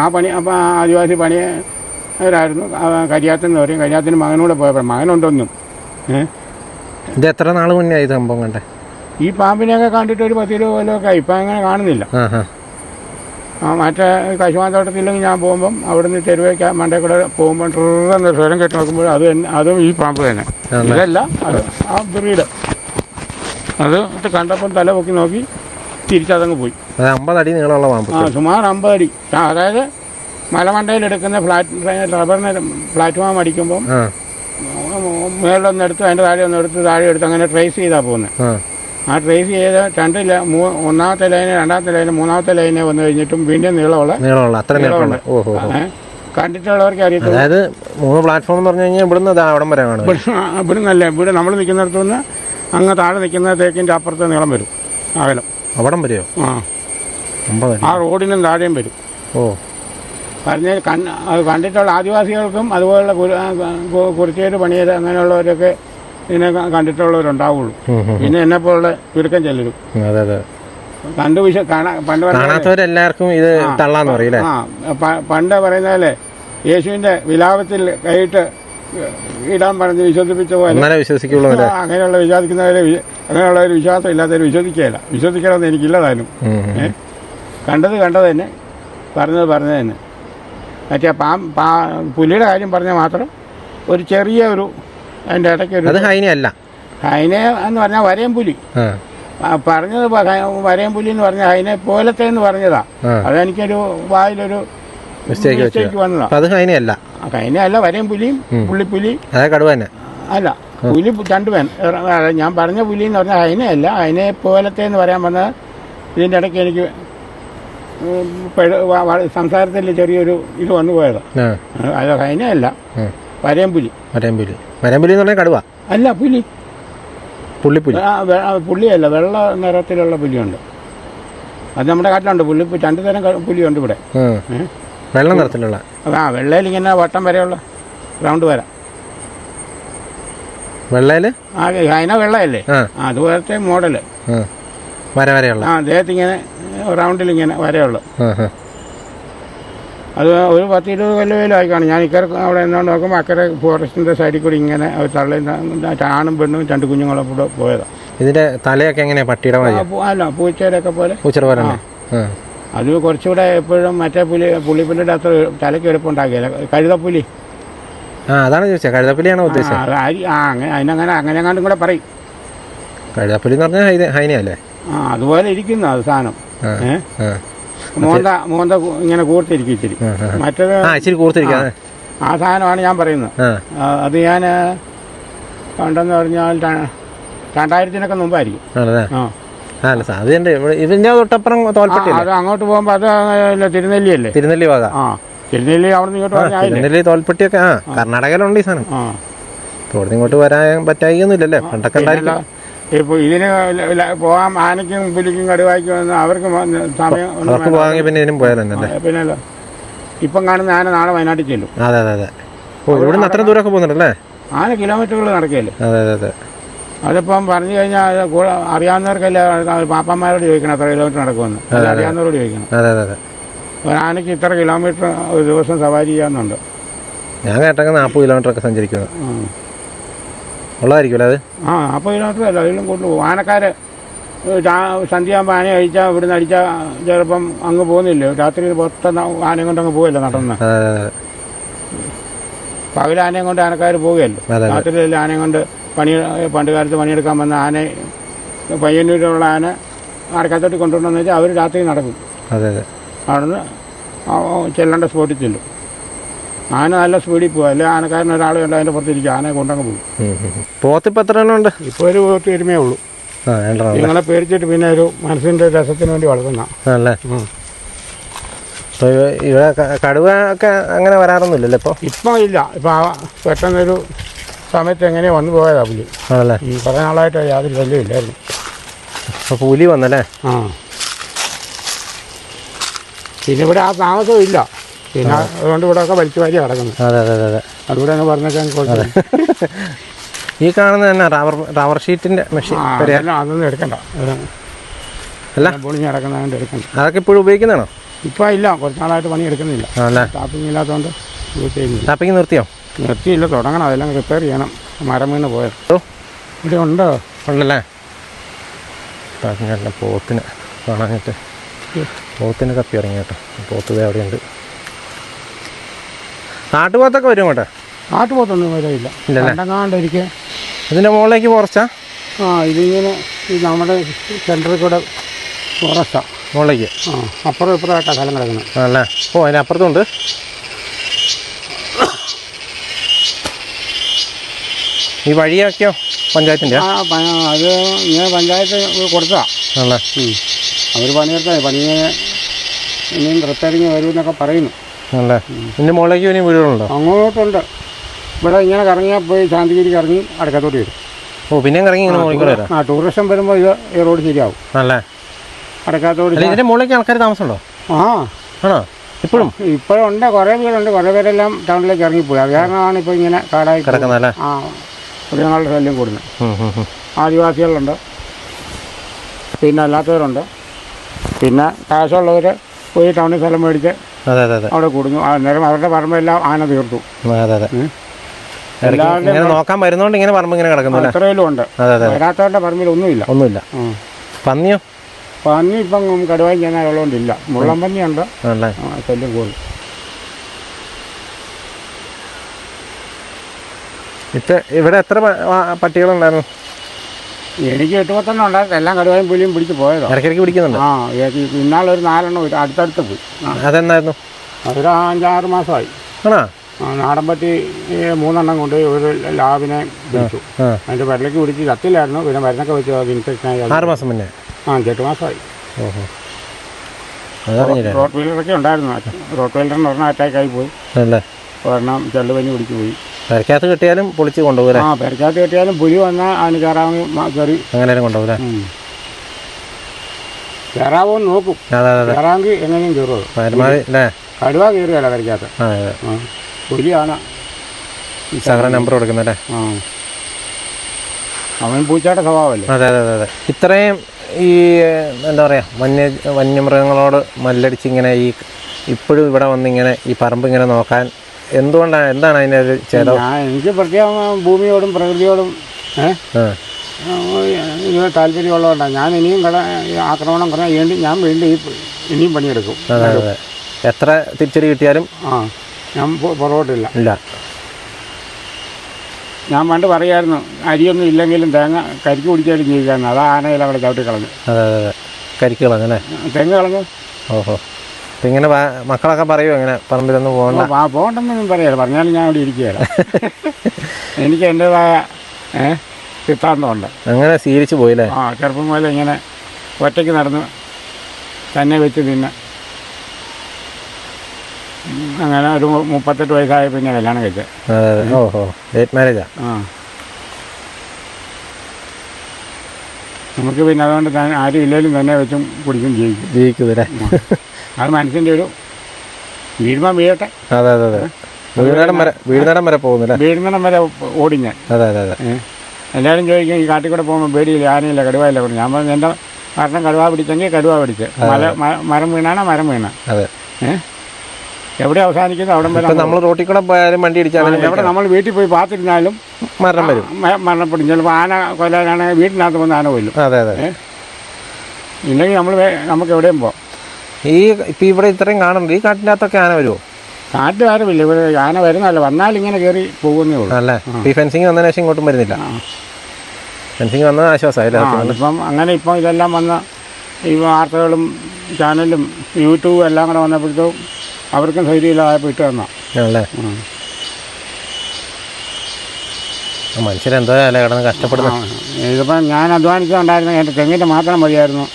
ആ പണി അപ്പം ആദിവാസി പണിയായിരുന്നു. കരിയാത്തെന്ന് പറയും. കരിയാത്തിന് മകനൂടെ പോയപ്പോൾ മകനുണ്ടൊന്നും. ഇത് എത്ര നാൾ മുന്നേ ഇത് സംഭവം കണ്ടേ? ഈ പാമ്പിനെയൊക്കെ കണ്ടിട്ട് ഒരു 10-20 കൊല്ലമൊക്കെ. ഇപ്പം അങ്ങനെ കാണുന്നില്ല. മറ്റേ കശുമാന്തോട്ടത്തില്ലെങ്കിൽ ഞാൻ പോകുമ്പം അവിടുന്ന് തെരുവേക്ക് മണ്ടേ കൂടെ പോകുമ്പോൾ ട്രെന്ന് സ്വരം കെട്ടി നോക്കുമ്പോൾ അതും ഈ പാമ്പ് തന്നെ. ഇതല്ല, അത് ആ ബ്രീഡ്. അത് കണ്ടപ്പം തല പൊക്കി നോക്കി തിരിച്ചതങ്ങ് പോയി. 50 അടി നീളമുള്ള പാമ്പ്. സുമാർ 50 അടി. അതായത് മലമണ്ടയിൽ എടുക്കുന്ന റബ്ബറിന് പ്ലാറ്റ്ഫോം അടിക്കുമ്പം മേളിലൊന്നെടുത്ത് അതിൻ്റെ താഴെ ഒന്നെടുത്ത് താഴെ എടുത്ത് അങ്ങനെ ട്രേസ് ചെയ്താൽ പോകുന്നത്. ആ ട്രേസ് ചെയ്ത് 1ാമത്തെ ലൈന് 2ാമത്തെ ലൈന് 3ാമത്തെ ലൈനെ വന്നു കഴിഞ്ഞിട്ടും വീണ്ടും നീളമുള്ള കണ്ടിട്ടുള്ളവർക്ക് അറിയത്തില്ല. അതായത് 3 പ്ലാറ്റ്ഫോം എന്ന് പറഞ്ഞു കഴിഞ്ഞാൽ ഇവിടുന്ന് അവിടം വരെ കാണും. ഇവിടുന്നല്ല, ഇവിടെ നമ്മൾ നിൽക്കുന്നിടത്തു നിന്ന് അങ്ങ് താഴെ നിൽക്കുന്ന തേക്കിൻ്റെ അപ്പുറത്തെ നീളം വരും, അകലം. അവിടം വരെയോ? ആ റോഡിനും താഴെയും വരും. പറഞ്ഞ അത് കണ്ടിട്ടുള്ള ആദിവാസികൾക്കും അതുപോലുള്ള കുറിച്ചേര് പണിയത് അങ്ങനെയുള്ളവരൊക്കെ ഇതിനെ കണ്ടിട്ടുള്ളവരുണ്ടാവുള്ളൂ. പിന്നെ എന്നെപ്പോലുള്ള ചുരുക്കം ചെല്ലരും. കണ്ടു പണ്ട് കാണാത്തവരെല്ലാവർക്കും ഇത് തള്ളാന്ന് പറയില്ലേ? പണ്ട് പറയുന്നതല്ലേ, യേശുവിന്റെ വിലാപത്തിൽ കൈയിട്ട് ഇടാൻ പറഞ്ഞ് വിശ്വസിപ്പിച്ച പോലെ വിശ്വസിക്കുള്ളൂ. അങ്ങനെയുള്ളവർ വിശ്വാസം ഇല്ലാത്തവർ വിശ്വസിക്കുകയില്ല. വിശ്വസിക്കണമെന്ന് എനിക്കില്ലതാനും. കണ്ടത് തന്നെ, പറഞ്ഞത് തന്നെ. മറ്റേ പുലിയുടെ കാര്യം പറഞ്ഞാൽ മാത്രം ഒരു ചെറിയ ഒരു അതിൻ്റെ ഇടയ്ക്ക് അത് ഹൈനയല്ല. ഹൈനെ എന്ന് പറഞ്ഞാൽ വരയം പുലി പറഞ്ഞത്, വരയം പുലി എന്ന് പറഞ്ഞാൽ ഹൈനെ പോലത്തെ എന്ന് പറഞ്ഞതാ. അതെനിക്കൊരു വായിലൊരു മിസ്റ്റേക്ക് വന്നതാ. അത് ഹൈനയല്ല. ഹൈനയല്ല, വരയം പുലിയും പുള്ളിപ്പുലി കടുവ തന്നെ അല്ല. പുലി രണ്ടുപേൻ. ഞാൻ പറഞ്ഞ പുലി എന്ന് പറഞ്ഞാൽ ഹൈനയല്ല, ഹൈനെ പോലത്തെ എന്ന് പറയാൻ വന്നത്. ഇതിൻ്റെ ഇടയ്ക്ക് എനിക്ക് സംസാരത്തിൽ ചെറിയൊരു ഇത് വന്നു പോയത്. അത് ഹൈനയല്ല, വരയം പുലി. വരയം പുലി എന്ന് പറഞ്ഞാൽ കടുവ അല്ല, പുലി. പുള്ളിപ്പുലി. പുള്ളിയല്ല, വെള്ള നിറത്തിലുള്ള പുലിയുണ്ട്. അത് നമ്മുടെ കാട്ടിലുണ്ട്. പുള്ളി 2 തരം പുലിയുണ്ട് ഇവിടെ. വെള്ള നിറത്തിലുള്ള വെള്ളയിൽ ഇങ്ങനെ വട്ടം വരെയുള്ള റൗണ്ട് വര. വെള്ളയില് അതിനെ വെള്ളയല്ലേ, അതുപോലത്തെ മോഡല് വരെയുള്ള അദ്ദേഹത്തിന് ഇങ്ങനെ റൗണ്ടിൽ ഇങ്ങനെ വരെയുള്ളു. അത് ഒരു 10-20 കൊല്ലം ആയിക്കാണ്. ഞാൻ ഇക്കരെ അവിടെ എന്നോണ്ട് നോക്കുമ്പോൾ അക്കരെ ഫോറസ്റ്റിൻ്റെ സൈഡിൽ കൂടി ഇങ്ങനെ തള്ളി ആണും പെണ്ണും 2 കുഞ്ഞുങ്ങളെ കൂടെ പോയതാണ്. ഇതിന്റെ തലയൊക്കെ എങ്ങനെയാ? പട്ടിയുടെ അല്ല, പൂച്ചയുടെയൊക്കെ പോലെ. അത് കുറച്ചുകൂടെ എപ്പോഴും മറ്റേ പുള്ളിപ്പുലിയുടെ അത്ര തലയ്ക്ക് എളുപ്പമുണ്ടാക്കിയല്ല, കഴുതപ്പുലി. അതാണ് ചോദിച്ചത്, കഴുതപ്പുലിയാണോ ഉദ്ദേശിച്ചത്? അങ്ങനെങ്ങാണ്ടും കൂടെ പറയും. കഴുതപ്പുലി എന്ന് പറഞ്ഞാൽ ഹൈനയല്ലേ? അതുപോലെ ഇരിക്കുന്നു അത് സാധനം. മോന്ത ഇങ്ങനെ കൂർത്തിരിക്കും ഇച്ചിരി. മറ്റേത് ഇച്ചിരി കൂർത്തിരിക്കുക. ആ സാധനമാണ് ഞാൻ പറയുന്നത്. അത് ഞാൻ കണ്ടെന്ന് പറഞ്ഞാൽ 2000-നൊക്കെ മുമ്പായിരിക്കും. ഇതിന്റെ തൊട്ടപ്പുറം തോൽപ്പെട്ടി. അത് അങ്ങോട്ട് പോകുമ്പോ അത് തിരുനെല്ലി അല്ലേ? തിരുനെല്ലി ഭാഗ. തിരുനെല്ലി അവിടെ നിന്ന് ഇങ്ങോട്ട് തിരുനെല്ലി തോൽപ്പെട്ടിയൊക്കെ കർണാടകയിലുണ്ട് ഈ സാധനം. ഇവിടെ ഇങ്ങോട്ട് വരാൻ പറ്റായിക്കൊന്നുമില്ലല്ലേ? പണ്ടൊക്കെ ഉണ്ടായില്ല. ഇപ്പോൾ ഇതിന് പോകാൻ ആനയ്ക്കും പുലിക്കും കടുവായ്ക്കും അവർക്ക് സമയം പോകാമെങ്കിൽ പിന്നെ ഇതിനും പോയാലല്ലേ? പിന്നല്ലോ ഇപ്പം കാണുന്ന ആന നാളെ വയനാട്ടിൽ ചെല്ലും. അതെ അതെ അതെ. ഇവിടെ അത്ര ദൂരമൊക്കെ പോകുന്നുണ്ടല്ലേ? ആന കിലോമീറ്ററുകൾ നടക്കുകയല്ലേ? അതെ അതെ അതെ. അതിപ്പം പറഞ്ഞു കഴിഞ്ഞാൽ അറിയാവുന്നവർക്കല്ലേ പാപ്പന്മാരോട് ചോദിക്കണം എത്ര കിലോമീറ്റർ നടക്കുമെന്ന്. അറിയാവുന്നവരോട് ചോദിക്കണം. അതെ അതെ അതെ. ഒരാനയ്ക്ക് ഇത്ര കിലോമീറ്റർ ഒരു ദിവസം സവാരി ചെയ്യാന്നുണ്ട്. ഞാൻ കേട്ടൊക്കെ 40 കിലോമീറ്റർ ഒക്കെ സഞ്ചരിക്കുന്നത് ഉള്ളതായിരിക്കുമല്ലോ അത്. 40 കിലോമീറ്റർ അല്ല, അതിലും കൊണ്ടുപോകും. ആനക്കാര് സന്ധ്യയാകുമ്പോൾ ആന കഴിച്ചാൽ ഇവിടുന്ന് അടിച്ചാൽ ചിലപ്പം അങ്ങ് പോകുന്നില്ലേ, രാത്രി പുറത്ത് ആനയും കൊണ്ട് അങ്ങ് പോകല്ലോ നടന്ന്. പകൽ ആനയും കൊണ്ട് ആനക്കാർ പോവുകയല്ലോ, രാത്രിയിൽ ആനയും കൊണ്ട് പണ്ട് കാലത്ത് പണിയെടുക്കാൻ വന്ന ആന പയ്യന്നൂരിലുള്ള ആന അടക്കത്തോട്ട് കൊണ്ടുവരണമെന്ന് വെച്ചാൽ അവർ രാത്രി നടക്കും. അവിടുന്ന് ചെല്ലേണ്ട സ്പോട്ടിൽ ചെല്ലും. ആന നല്ല സ്പീഡിൽ പോകും. അല്ലെങ്കിൽ ആനക്കാരൻ ഒരാളുണ്ട് അതിൻ്റെ പുറത്തിരിക്കും, ആനയെ കൊണ്ടങ്ങ് പോകും. പോത്തിപ്പോൾ എത്ര എണ്ണം ഉണ്ട്? ഇപ്പോൾ ഒരു പോത്ത് എരുമേ ഉള്ളൂ. നിങ്ങളെ പേടിച്ചിട്ട് പിന്നെ ഒരു മനസ്സിൻ്റെ രസത്തിന് വേണ്ടി വളർത്തുന്ന. ഇവിടെ കടുവ ഒക്കെ അങ്ങനെ വരാറൊന്നുമില്ലല്ലോ ഇപ്പോൾ? ഇപ്പം ഇല്ല. ഇപ്പം പെട്ടെന്നൊരു സമയത്ത് എങ്ങനെയാണ് വന്നു പോയതാ പുലി. ആണല്ലേ? കുറേ നാളായിട്ട് യാതൊരു ശല്യം ഇല്ലായിരുന്നു. അപ്പോൾ പുലി വന്നല്ലേ? പിന്നെ ഇവിടെ ആ താമസവും ഇല്ല. പിന്നെ അതുകൊണ്ട് ഇവിടെ ഒക്കെ വലിച്ചു വാരി കിടക്കുന്നു. അതെ അതെ അതെ. അതുകൂടെ അങ്ങ് പറഞ്ഞേക്കാൻ കുഴപ്പമില്ല. ഈ കാണുന്ന തന്നെ റബ്ബർ ഷീറ്റിന്റെ മെഷീൻ അതൊന്നും എടുക്കണ്ട. അല്ല പൊളിഞ്ഞ് കിടക്കുന്നതുകൊണ്ട് എടുക്കണ്ട. അതൊക്കെ ഇപ്പോഴും ഉപയോഗിക്കുന്നതാണോ? ഇപ്പം ഇല്ല, കുറച്ച് നാളായിട്ട് പണി എടുക്കുന്നില്ല. ടാപ്പിംഗ് ഇല്ലാത്തതുകൊണ്ട് യൂസ് ചെയ്യുന്നില്ല. ടാപ്പിംഗ് നിർത്തിയില്ല, തുടങ്ങണം. അതെല്ലാം റിപ്പയർ ചെയ്യണം. മരം വീണ് പോയത് ഇവിടെ ഉണ്ടോ? ഉണ്ടല്ലേ? ടാപ്പിംഗ് പോത്തിന് കാണാനായിട്ട് പോത്തിന് തപ്പി ഇറങ്ങി കേട്ടോ. പോത്ത് അവിടെയുണ്ട്. നാട്ടുപോത്തൊക്കെ വരും കേട്ടോ? നാട്ടുപോത്തൊന്നും വരില്ല. രണ്ടങ്ങാണ്ടിരിക്കെ ഇതിൻ്റെ മുകളിലേക്ക് ഫോറസ്റ്റാ? ഇതിങ്ങനെ നമ്മുടെ സെൻറ്ററിൽ കൂടെ ഫോറസ്റ്റാ മുകളിലേക്ക്. അപ്പുറം ഇപ്പുറമായിട്ടാണ് സ്ഥലം കിടക്കുന്നത്. ആണല്ലേ? അതിനപ്പുറത്തുണ്ട്. ഈ വഴിയൊക്കെയോ പഞ്ചായത്തിൻ്റെ? അത് ഇങ്ങനെ പഞ്ചായത്ത് കൊടുത്തതാ. ആണല്ലേ? അവർ പണിയെടുത്താൽ പണി ഇനിയും റിപ്പയറിങ് വരുമെന്നൊക്കെ പറയുന്നു. ആണല്ലേ? ഇതിൻ്റെ മുകളിലേക്ക് ഇനി വീടുകളുണ്ടോ? അങ്ങോട്ടുണ്ട്. ഇവിടെ ഇങ്ങനെ കറങ്ങിയാൽ പോയി ശാന്തിഗിരി കറങ്ങി അടക്കത്തോട്ട് വരും. പിന്നെയും കറങ്ങി ഇങ്ങനെ മുകളിൽ വരാം. ടൂറിസം വരുമ്പോൾ ഈ റോഡ് ശരിയാവും. ആണല്ലേ? അടക്കാത്തോട്. ഇതിൻ്റെ മുകളിലേക്ക് ആൾക്കാർ താമസമുണ്ടോ? ആണോ? ഇപ്പോഴും ഉണ്ട്. കുറേ വീടുണ്ട്. കുറേ പേരെല്ലാം ടൗണിലേക്ക് ഇറങ്ങിപ്പോയി. അത് കാരണമാണ് ഇപ്പോൾ ഇങ്ങനെ കാടായി കിടക്കുന്നതല്ലേ? മൃഗങ്ങളുടെ ശല്യം കൂടുന്നത്. ആദിവാസികളുണ്ട്, പിന്നെ അല്ലാത്തവരുണ്ട്, പിന്നെ കാശുള്ളവർ പോയി ടൗണിൽ സ്ഥലം മേടിച്ച് അവിടെ കൂടുന്നു. അന്നേരം അവരുടെ പറമ്പെല്ലാം ആന തീർത്തു. നോക്കാൻ വരുന്നോണ്ട് ഇങ്ങനെ പറമ്പ് ഇങ്ങനെ കിടക്കുന്നു. എത്രയിലും ഉണ്ട്. വരാത്തവരുടെ പറമ്പിൽ ഒന്നുമില്ല. പന്നിയോ? പന്നി ഇപ്പം കടുവായും ചെന്നാലുള്ളതുകൊണ്ടില്ല. മുള്ളം പന്നിയുണ്ട്, ആണല്ലേ. ശല്യം കൂടുതൽ. ഇവിടെ എത്ര പട്ടികളുണ്ടായിരുന്നു? എനിക്ക് 8-10 ഉണ്ടായിരുന്നു. എല്ലാം കടുവായും പുലിയും പിടിച്ച് പോയതോ. ഇടയ്ക്കിടയ്ക്ക് പിടിക്കുന്നുണ്ട്. ഇന്നാളൊരു 4 അടുത്തടുത്ത് പോയി. അതെന്നായിരുന്നു? അതൊരു 5-6 മാസമായി. ആണോ? നാടൻ പട്ടി 3 കൊണ്ട് ഒരു ലാബിനെ പിടിച്ചു. അതിൻ്റെ വെള്ളയ്ക്ക് പിടിച്ച് ചത്തില്ലായിരുന്നു. പിന്നെ മരുന്നൊക്കെ വെച്ച് അത് ഇൻഫെക്ഷൻ ആയി. 6 മാസം മുന്നേ? 8 മാസമായി. ഓഹോ. റോട്ട് വീലറൊക്കെ ഉണ്ടായിരുന്നു. റോട്ട് വീലറിന് ഒരെണ്ണം അറ്റാക്കായി പോയി. ഒരെണ്ണം ചെള്ളുപഞ്ഞ് പിടിച്ച് പോയി. പെരക്കകത്ത് കെട്ടിയാലും പൊളിച്ച് കൊണ്ടുപോകും. പെരക്കകത്ത് കെട്ടിയാലും പുലി വന്നാൽ അതിന് കയറി അങ്ങനെ കൊണ്ടുപോകും. കയറാവോന്ന് നോക്കും. കയറാമെങ്കിൽ എങ്ങനെയും കയറുമോ. കടുവ കയറുകയല്ല പെരക്കകത്ത്. പുലിയാണ് നമ്പർ കൊടുക്കുന്നല്ലേ. അവൻ പൂച്ചയുടെ സ്വഭാവമല്ലേ. അതെ. ഇത്രയും ഈ എന്താ പറയുക, വന്യമൃഗങ്ങളോട് മല്ലടിച്ചിങ്ങനെ ഇപ്പോഴും ഇവിടെ വന്നിങ്ങനെ ഈ പറമ്പ് ഇങ്ങനെ നോക്കാൻ എന്താണ് അതിനൊരു ചേതോ? എനിക്ക് പ്രത്യേകം ഭൂമിയോടും പ്രകൃതിയോടും താല്പര്യമുള്ളതുകൊണ്ടാണ് ഞാൻ ഇനിയും ആക്രമണം കുറഞ്ഞ ഞാൻ വീണ്ടും ഇനിയും പണിയെടുക്കും. അതെ. എത്ര തിരിച്ചടി കിട്ടിയാലും ഞാൻ പുറകോട്ടില്ല. ഇല്ല. ഞാൻ പണ്ട് പറയായിരുന്നു, അരിയൊന്നും ഇല്ലെങ്കിലും തേങ്ങ കരിക്ക് കുടിച്ചാലും ജീവിക്കാമെന്ന്. അതാ ആനയിൽ അവിടെ ചവിട്ടി കളഞ്ഞു. അതെ. കരിക്ക് കളഞ്ഞല്ലേ? തെങ്ങ് കളഞ്ഞു. ഓഹോ. അപ്പം ഇങ്ങനെ മക്കളൊക്കെ പറയുമോ ഇങ്ങനെ പറമ്പിലൊന്നും പോകണ്ടെന്നൊന്നും പറയാറ്. പറഞ്ഞാലും ഞാൻ അവിടെ ഇരിക്കുകയല്ല. എനിക്ക് എൻ്റേതായ സിദ്ധാന്തമുണ്ട്. അങ്ങനെ ശീലിച്ചു പോയില്ലേ? ചെറുപ്പം പോലെ ഇങ്ങനെ ഒറ്റയ്ക്ക് നടന്ന് തന്നെ വെച്ച് തിന്നെ. അങ്ങനെ ഒരു 38 വയസ്സായ പിന്നെ കല്യാണം കഴിച്ചത്. ഓഹോ. ലേറ്റ് മാരേജാ? നമുക്ക് പിന്നെ അതുകൊണ്ട് ആരും ഇല്ലെങ്കിലും തന്നെ വെച്ചും കുടിക്കും ജീവിക്കൂല്ലേ? അത് മനസ്സിൻ്റെ ഒരു വീഴുമ്പോൾ വീഴട്ടെ. അതെ. വീഴുന്നിടം വരെ പോകുന്നില്ല. വീഴുന്നിടം വരെ ഓടി ഞാൻ. അതെ. എല്ലാവരും ചോദിക്കും, ഈ കാട്ടിൽ കൂടെ പോകുമ്പോൾ പേടിയില്ല, ആനയില്ല, കടുവയില്ല. ഞാൻ പറഞ്ഞു, എൻ്റെ കാരണം കടുവ പിടിച്ചെങ്കിൽ കടുവ പിടിച്ച്. മരം വീണാണോ മരം വീണ. അതെ. എവിടെ അവസാനിക്കുന്നു അവിടെ വരെ. നമ്മൾ റോട്ടിൽ കൂടെ പോയാലും വണ്ടി ഇടിച്ചാലും എവിടെ നമ്മൾ വീട്ടിൽ പോയി പാത്തിരുന്നാലും മരണപ്പെടും. ചിലപ്പോൾ ആന കൊല്ലാനാണെങ്കിൽ വീട്ടിനകത്ത് വന്ന് ആന കൊല്ലും. അതെ. ഇല്ലെങ്കിൽ നമുക്ക് എവിടെയും പോകാം. ഇപ്പം ഇവിടെ ഇത്രയും കാണുന്നുണ്ട്. ഈ കാട്ടിൻ്റെ അകത്തൊക്കെ ആന വരുമോ? കാറ്റ് ആരുമില്ല ഇവിടെ. ആന വരുന്നല്ല, വന്നാൽ ഇങ്ങനെ കയറി പോകുന്നേ ഉള്ളൂ. അല്ലേ? ഈ ഫെൻസിങ് വന്നതിന് ശേഷം ഇങ്ങോട്ടും വരുന്നില്ല. ഫെൻസിങ് വന്നത് ആശ്വാസമായില്ലേ? ഇപ്പം ഇതെല്ലാം വന്ന ഈ വാർത്തകളും ചാനലും യൂട്യൂബും എല്ലാം കൂടെ വന്നപ്പോഴത്തേക്കും അവർക്കും ധൈര്യമില്ലായപ്പോൾ ഇട്ട് തന്നാ. മനുഷ്യരെന്തോ അല്ലേ കിടന്ന് കഷ്ടപ്പെടുന്നു. ഇതിപ്പം ഞാൻ അധ്വാനിച്ചുണ്ടായിരുന്ന എൻ്റെ തെങ്ങിൻ്റെ മാത്രം മതിയായിരുന്നു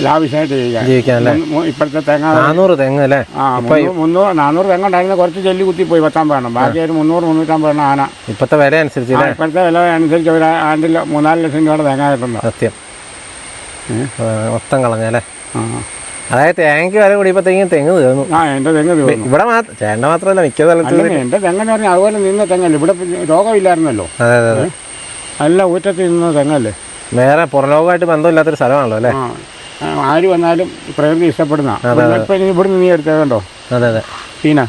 ലാവിഷമായിട്ട് ജീവിക്കാൻ. ഇപ്പോഴത്തെ തെങ്ങ 400 തെങ്ങ് അല്ലേ? 400 തെങ്ങ് ഉണ്ടായിരുന്ന കുറച്ച് ചെല്ലി കുത്തിപ്പോയി 10 വേണം. ബാക്കി ഒരു 300-350 വേണം ആന. ഇപ്പോഴത്തെ വില അനുസരിച്ച് ഇപ്പോഴത്തെ വില അനുസരിച്ച് ഒരു ആണ്ടിൽ 3-4 ലക്ഷം രൂപയുടെ തേങ്ങ കിട്ടുന്നു. സത്യം. മൊത്തം കളഞ്ഞല്ലേ? അതായത് തേങ്ങയ്ക്ക് വില കൂടിയപ്പോഴത്തേക്കും തെങ്ങ് തീർന്നു. എൻ്റെ തെങ്ങ് തീർന്നു. ഇവിടെ ചേണ്ട മാത്രമല്ല, മിക്ക സ്ഥലത്തും എൻ്റെ തെങ്ങെന്ന് പറഞ്ഞാൽ അതുപോലെ നിന്ന തെങ്ങല്ലേ. ഇവിടെ രോഗമില്ലായിരുന്നല്ലോ. അതെ. നല്ല ഊറ്റത്തിൽ നിന്ന തെങ്ങല്ലേ. വേറെ പുറലോകമായിട്ട് ബന്ധമില്ലാത്തൊരു സ്ഥലമാണല്ലോ അല്ലേ? ആര് വന്നാലും പ്രകൃതി ഇഷ്ടപ്പെടുന്ന. ഇപ്പം ഇവിടെ നീ എടുത്തത് കണ്ടോ? അതെ. സീന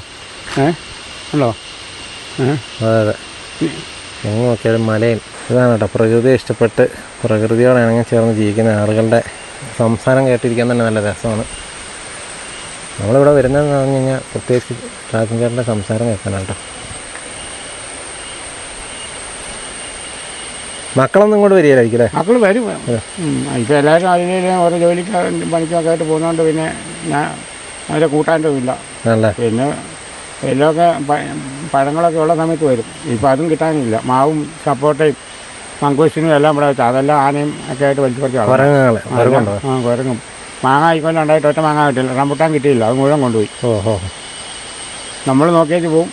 ഉണ്ടോ? അതെ. എങ്ങനെ നോക്കിയാലും മലയും ഇതാണ് കേട്ടോ. പ്രകൃതിയെ ഇഷ്ടപ്പെട്ട് പ്രകൃതിയോട് ഇണങ്ങി ചേർന്ന് ജീവിക്കുന്ന ആളുകളുടെ സംസാരം കേട്ടിരിക്കാൻ തന്നെ നല്ല രസമാണ്. നമ്മളിവിടെ വരുന്നതെന്ന് പറഞ്ഞു കഴിഞ്ഞാൽ പ്രത്യേകിച്ച് ട്രാഫിക്കാരുടെ സംസാരം കേൾക്കാനാണ് കേട്ടോ. മക്കളൊന്നും ഇങ്ങോട്ട് വരികയായിരിക്കും അല്ലേ? മക്കൾ വരും. ഇപ്പം എല്ലാവരും അതിന് ഓരോ ജോലിക്ക് പണിക്കൊക്കെ ആയിട്ട് പോകുന്നതുകൊണ്ട് പിന്നെ ഞാൻ അവരെ കൂട്ടാൻ്റെതുമില്ല. പിന്നെ എല്ലമൊക്കെ പഴങ്ങളൊക്കെ ഉള്ള സമയത്ത് വരും. ഇപ്പം അതും കിട്ടാനില്ല. മാവും സപ്പോട്ടയും മങ്കൂസിനും എല്ലാം ഇവിടെ വെച്ചാൽ അതെല്ലാം ആനയും ഒക്കെ ആയിട്ട് വലിച്ചു കുറച്ച് കുരങ്ങും. മാങ്ങ ആയിക്കൊല്ലം ഉണ്ടായിട്ട് ഒറ്റ മാങ്ങ കിട്ടിയില്ല. റംബുട്ടാൻ കിട്ടിയില്ല, അത് മുഴുവൻ കൊണ്ടുപോയി. നമ്മൾ നോക്കിയേച്ച് പോവും,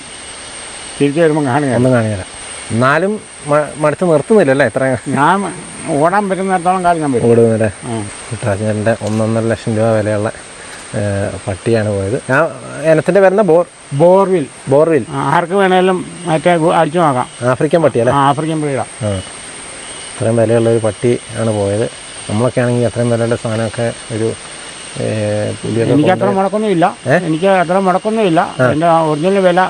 തിരിച്ചു വരുമ്പോൾ കാണുകയില്ല. എന്നാലും മടുത്ത് നിർത്തുന്നില്ലല്ലേ? എത്ര ഞാൻ ഓടാൻ പറ്റുന്നിടത്തോളം കാലം ഞാൻ ഓടുന്നില്ലേ? ട്രാജൻ്റെ 1.5 ലക്ഷം രൂപ വിലയുള്ള പട്ടിയാണ് പോയത്. ഞാൻ ഇനത്തിൻ്റെ വരുന്ന ബോർവിൽ ആർക്ക് വേണേലും മറ്റേ അടിച്ചു നോക്കാം. ആഫ്രിക്കൻ പട്ടിയല്ലേ? ആഫ്രിക്കൻ ബ്രീഡാ. അത്രയും വിലയുള്ളൊരു പട്ടി ആണ് പോയത്. നമ്മളൊക്കെ ആണെങ്കിൽ അത്രയും വിലയുള്ള സാധനമൊക്കെ ഒരു എനിക്ക് അത്ര മുടക്കൊന്നുമില്ല. എൻ്റെ ഒറിജിനൽ വില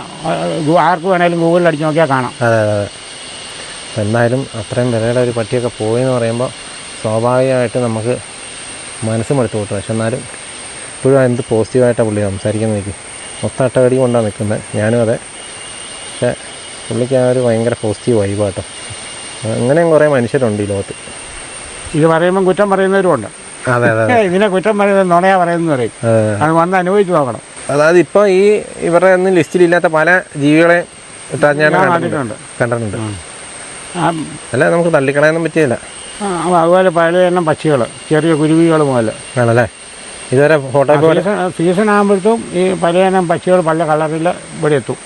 ആർക്ക് വേണേലും ഗൂഗിളിൽ അടിച്ച് നോക്കിയാൽ കാണാം. അതെ. എന്തായാലും അത്രയും വിലയുടെ ഒരു പട്ടിയൊക്കെ പോയെന്ന് പറയുമ്പോൾ സ്വാഭാവികമായിട്ട് നമുക്ക് മനസ്സ് മടുത്തു പോട്ടു. പക്ഷെ എന്നാലും ഇപ്പോഴും എന്ത് പോസിറ്റീവായിട്ടാണ് പുള്ളി സംസാരിക്കുന്നത്. എനിക്ക് മൊത്തം അട്ടകടി കൊണ്ടാണ് നിൽക്കുന്നത്. ഞാനും അതെ. പക്ഷേ പുള്ളിക്ക് ആ ഒരു ഭയങ്കര പോസിറ്റീവ് വൈബാട്ടോ. അങ്ങനെയും കുറേ മനുഷ്യരുണ്ട് ഈ ലോകത്ത്. ഇത് പറയുമ്പം കുറ്റം പറയുന്നവരുമുണ്ട്. അതെ അതെ. ഇതിനെ കുറ്റം പറയുന്നത് നുണയാ പറയുന്നത് പറയും. അത് വന്ന് അനുഭവിച്ച് നോക്കണം. അതായത് ഇപ്പോൾ ഈ ഇവരുടെ ഒന്നും ലിസ്റ്റിലില്ലാത്ത പല ജീവികളെ കണ്ടിട്ടുണ്ട്. അല്ല നമുക്ക് തള്ളിക്കളയാനൊന്നും പറ്റിയില്ല. അതുപോലെ പല എണ്ണം പക്ഷികൾ, ചെറിയ കുരുവികൾ മുതൽ ആണല്ലേ. ഇതുവരെ ഫോട്ടോ സീസൺ ആകുമ്പോഴത്തും ഈ പല എണ്ണം പക്ഷികൾ പല കളറിൽ ഇവിടെ എത്തും.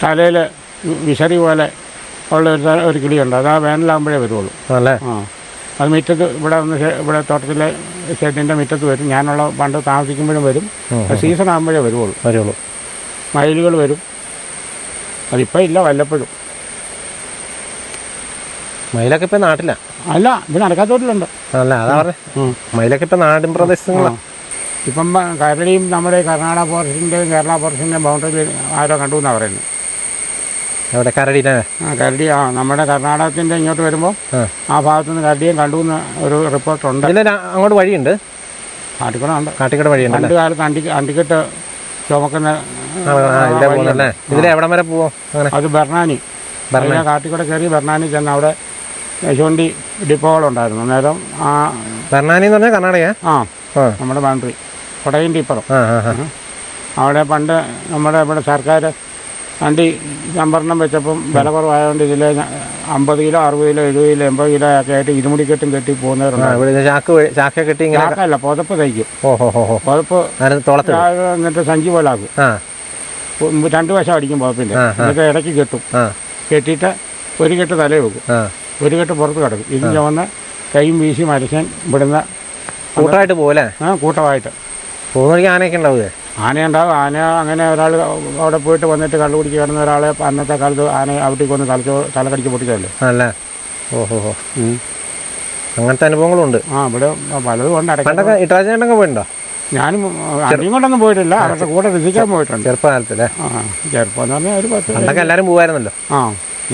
തലയിൽ വിശറി പോലെ ഉള്ള ഒരു കിളിയുണ്ട്. അത് ആ വേനലാകുമ്പോഴേ വരുള്ളൂ. അല്ലേ. അത് മുറ്റത്ത് ഇവിടെ തോട്ടത്തിലെ ഷെഡിൻ്റെ മുറ്റത്ത് വരും. ഞാനുള്ള പണ്ട് താമസിക്കുമ്പോഴും വരും. സീസൺ ആകുമ്പോഴേ വരുള്ളൂ. മയിലുകൾ വരും. അതിപ്പോൾ ഇല്ല, വല്ലപ്പോഴും. മയിലൊക്കെ ഇപ്പം നാട്ടില്ല. അല്ല, ഇവിടെ നടക്കാത്തോട്ടിലുണ്ട്. അല്ല അതാ പറഞ്ഞത്. മയിലൊക്കെ ഇപ്പം നാടിൻ പ്രദേശങ്ങളാണ്. ഇപ്പം കരടിയും നമ്മുടെ കർണാടക ഫോറസ്റ്റിൻ്റെയും കേരള ഫോറസ്റ്റിൻ്റെയും ബൗണ്ടറിയിൽ ആരോ കണ്ടു എന്നാണ് പറയുന്നത്. എവിടെ കരടിയിലെ? കരടി നമ്മുടെ കർണാടകത്തിൻ്റെ ഇങ്ങോട്ട് വരുമ്പോൾ ആ ഭാഗത്തുനിന്ന് കരടിയും കണ്ടു എന്ന് ഒരു റിപ്പോർട്ടുണ്ട്. അങ്ങോട്ട് വഴിയുണ്ട്, കാട്ടിക്കൂടെ വഴിയുണ്ട്. പണ്ട് കാലത്ത് അണ്ടിക്കെട്ട് ചുമക്കുന്ന എവിടം വരെ പോവും? അത് ബർണാനി. കാട്ടിക്കൂടെ കയറി ബർണാനി ചെന്ന് അവിടെ യശോണ്ടി ഡിപ്പോകളുണ്ടായിരുന്നു. അന്നേരം ആ ബർണാനി എന്ന് പറഞ്ഞാൽ കർണാടക. നമ്മുടെ ബൗണ്ടറി കൊടകിൻ്റെ ഇപ്പുറം. അവിടെ പണ്ട് നമ്മുടെ ഇവിടെ സർക്കാർ വണ്ടി സംഭരണം വെച്ചപ്പം വില കുറവായതുകൊണ്ട് ഇതിൽ 50 കിലോ 60 കിലോ 70 കിലോ 80 കിലോ ഒക്കെ ആയിട്ട് ഇരുമുടിക്കെട്ടും കെട്ടി പോകുന്നവരുണ്ട്. ചാക്കല്ല, പുതപ്പ് തയ്ക്കും. പുതപ്പ് എന്നിട്ട് സഞ്ചി പോലെ ആക്കും. 2 വശം അടിക്കും പുതപ്പിൻ്റെ. എന്നിട്ട് ഇടയ്ക്ക് കെട്ടും. കെട്ടിയിട്ട് ഒരു കെട്ട് തലേ വെക്കും, ഒരു കെട്ട് പുറത്ത് കിടക്കും. ഇത് ചുവന്ന് കൈയും വീശി മനുഷ്യൻ ഇവിടുന്ന് കൂട്ടമായിട്ട് പോലെ. കൂട്ടമായിട്ട് ആനയൊക്കെ ഉണ്ടാവുക. ആനയുണ്ടാവും. ആന അങ്ങനെ ഒരാൾ അവിടെ പോയിട്ട് വന്നിട്ട് കള്ളു കുടിച്ച് കിടന്ന ഒരാളെ അന്നത്തെ കാലത്ത് ആന അവിടേക്ക് വന്ന് തലക്കടിച്ച് പൊട്ടിച്ചല്ലേ. അല്ലേ. അങ്ങനത്തെ അനുഭവങ്ങളുണ്ട്. ഇവിടെ പലതും ഉണ്ട്. ഇട്ടാച്ചേട്ടൊക്കെ പോയിട്ടുണ്ടോ? ഞാനും അധികം കൊണ്ടൊന്നും പോയിട്ടില്ല. അവരുടെ കൂടെ രസിക്കാൻ പോയിട്ടുണ്ട് ചെറുപ്പകാലത്തല്ലേ. ചെറുപ്പം എന്ന് പറഞ്ഞാൽ ഒരു 10 എല്ലാവരും പോകുമായിരുന്നല്ലോ.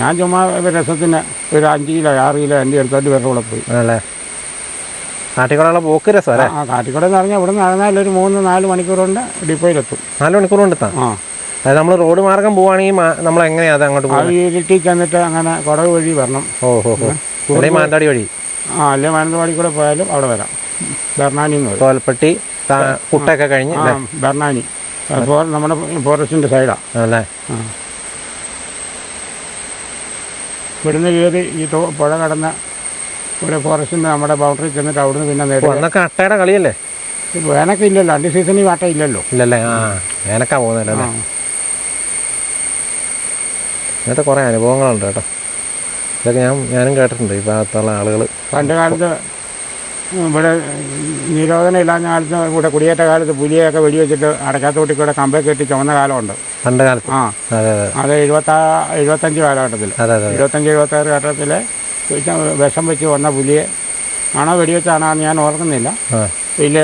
ഞാൻ ചുമ്മാ രസത്തിന് ഒരു 5 കിലോ 6 കിലോ എൻ്റെ എടുത്തോണ്ട് വേറെ കൂടെ പോയി. അല്ലേ. കാട്ടിക്കൂടെയുള്ള പോക്ക് രസമല്ലേ. കാട്ടിക്കൂടെ എന്ന് പറഞ്ഞാൽ ഇവിടെ നടന്നാൽ ഒരു 3-4 മണിക്കൂർ കൊണ്ട് ഡിപ്പോയിലെത്തും. 4 മണിക്കൂർ കൊണ്ട് എത്താം. അതായത് നമ്മൾ റോഡ് മാർഗം പോവുകയാണെങ്കിൽ നമ്മൾ എങ്ങനെയാണ് അങ്ങോട്ട് പോകുന്നത്? ഇരുട്ടി ചെന്നിട്ട് അങ്ങനെ കുടവ് വഴി വരണം. മാനന്തവാടി വഴി. അല്ലെ മാനന്തവാടി കൂടെ പോയാലും അവിടെ വരാം. ബർണാനി തോൽപ്പെട്ടി കുട്ടൊക്കെ കഴിഞ്ഞ് ബർണാനി നമ്മുടെ ഫോറസ്റ്റിൻ്റെ സൈഡാണ്. അല്ലേ. ഇവിടുന്ന് കയറി ഈ പുഴ കടന്ന ഇവിടെ ഫോറസ്റ്റിൻ്റെ നമ്മുടെ ബൗണ്ടറി ചെന്നിട്ട് അവിടുന്ന് പിന്നെ നേരിട്ട് അട്ടയുടെ കളിയല്ലേ. വേനൊക്കെ ഇല്ലല്ലോ, 2 സീസണിൽ അട്ട ഇല്ലല്ലോ. ഇല്ലല്ലേ. വേനക്കാ പോകുന്നല്ലേ. ഇങ്ങനത്തെ കുറേ അനുഭവങ്ങളുണ്ട് കേട്ടോ. ഇതൊക്കെ ഞാനും കേട്ടിട്ടുണ്ട് ഈ ഭാഗത്തുള്ള ആളുകൾ. പണ്ട് കാലത്ത് ഇവിടെ നിരോധനം ഇല്ലാഞ്ഞ കാലത്ത് ഇവിടെ കുടിയേറ്റ കാലത്ത് പുലിയൊക്കെ വെടിവെച്ചിട്ട് അടയ്ക്കാത്തോട്ടി കൂടെ കമ്പേ കെട്ടി ചുമന്ന കാലമുണ്ട് പണ്ട് കാലത്ത്. അത് 75 കാലഘട്ടത്തിൽ 75-76 ഘട്ടത്തിൽ വിഷം വെച്ച് വന്ന പുലിയെ ആണോ വെടിവെച്ചാണോ ഞാൻ ഓർക്കുന്നില്ല. വലിയ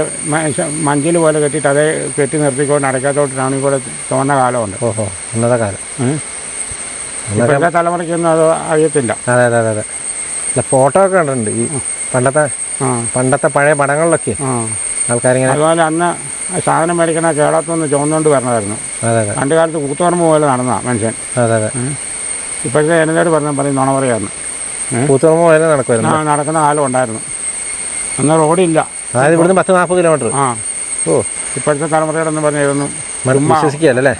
മഞ്ചിൽ പോലെ കെട്ടിയിട്ട് അതേ കെട്ടി നിർത്തിക്കൊണ്ട് അടയ്ക്കാത്തോട്ടിട്ടാണെങ്കിൽ കൂടെ ചുമന്ന കാലമുണ്ട്. ഇന്നത്തെ കാലം ഇപ്പോഴത്തെ തലമുറയ്ക്കൊന്നും അത് അറിയത്തില്ല. അതെ അതെ അതെ. ഫോട്ടോ ഒക്കെ കണ്ടിട്ടുണ്ട് ഈ പണ്ടത്തെ പഴയ പടങ്ങളിലൊക്കെ ആൾക്കാരിങ്ങനെ. അതുപോലെ അന്ന് സാധനം മേടിക്കണ കേരളത്തുനിന്ന് ചുവന്നുകൊണ്ട് വരണമായിരുന്നു. പണ്ട് കാലത്ത് കൂത്തുപറമ്പ് പോലെ നടന്ന മനുഷ്യൻ. അതെ അതെ. ഇപ്പോഴത്തെ എന്നോട് പറയും നുണ പറയായിരുന്നു. കൂത്തുപറമ്പ് പോലെ നടക്കുന്ന കാലം ഉണ്ടായിരുന്നു. അന്ന് റോഡില്ല. അതായത് ഇവിടുന്ന് 10-40 കിലോമീറ്റർ. ഇപ്പോഴത്തെ തലമുറയോടൊന്നും പറഞ്ഞ ഇതൊന്നും വിശ്വസിക്കുകയല്ലേ.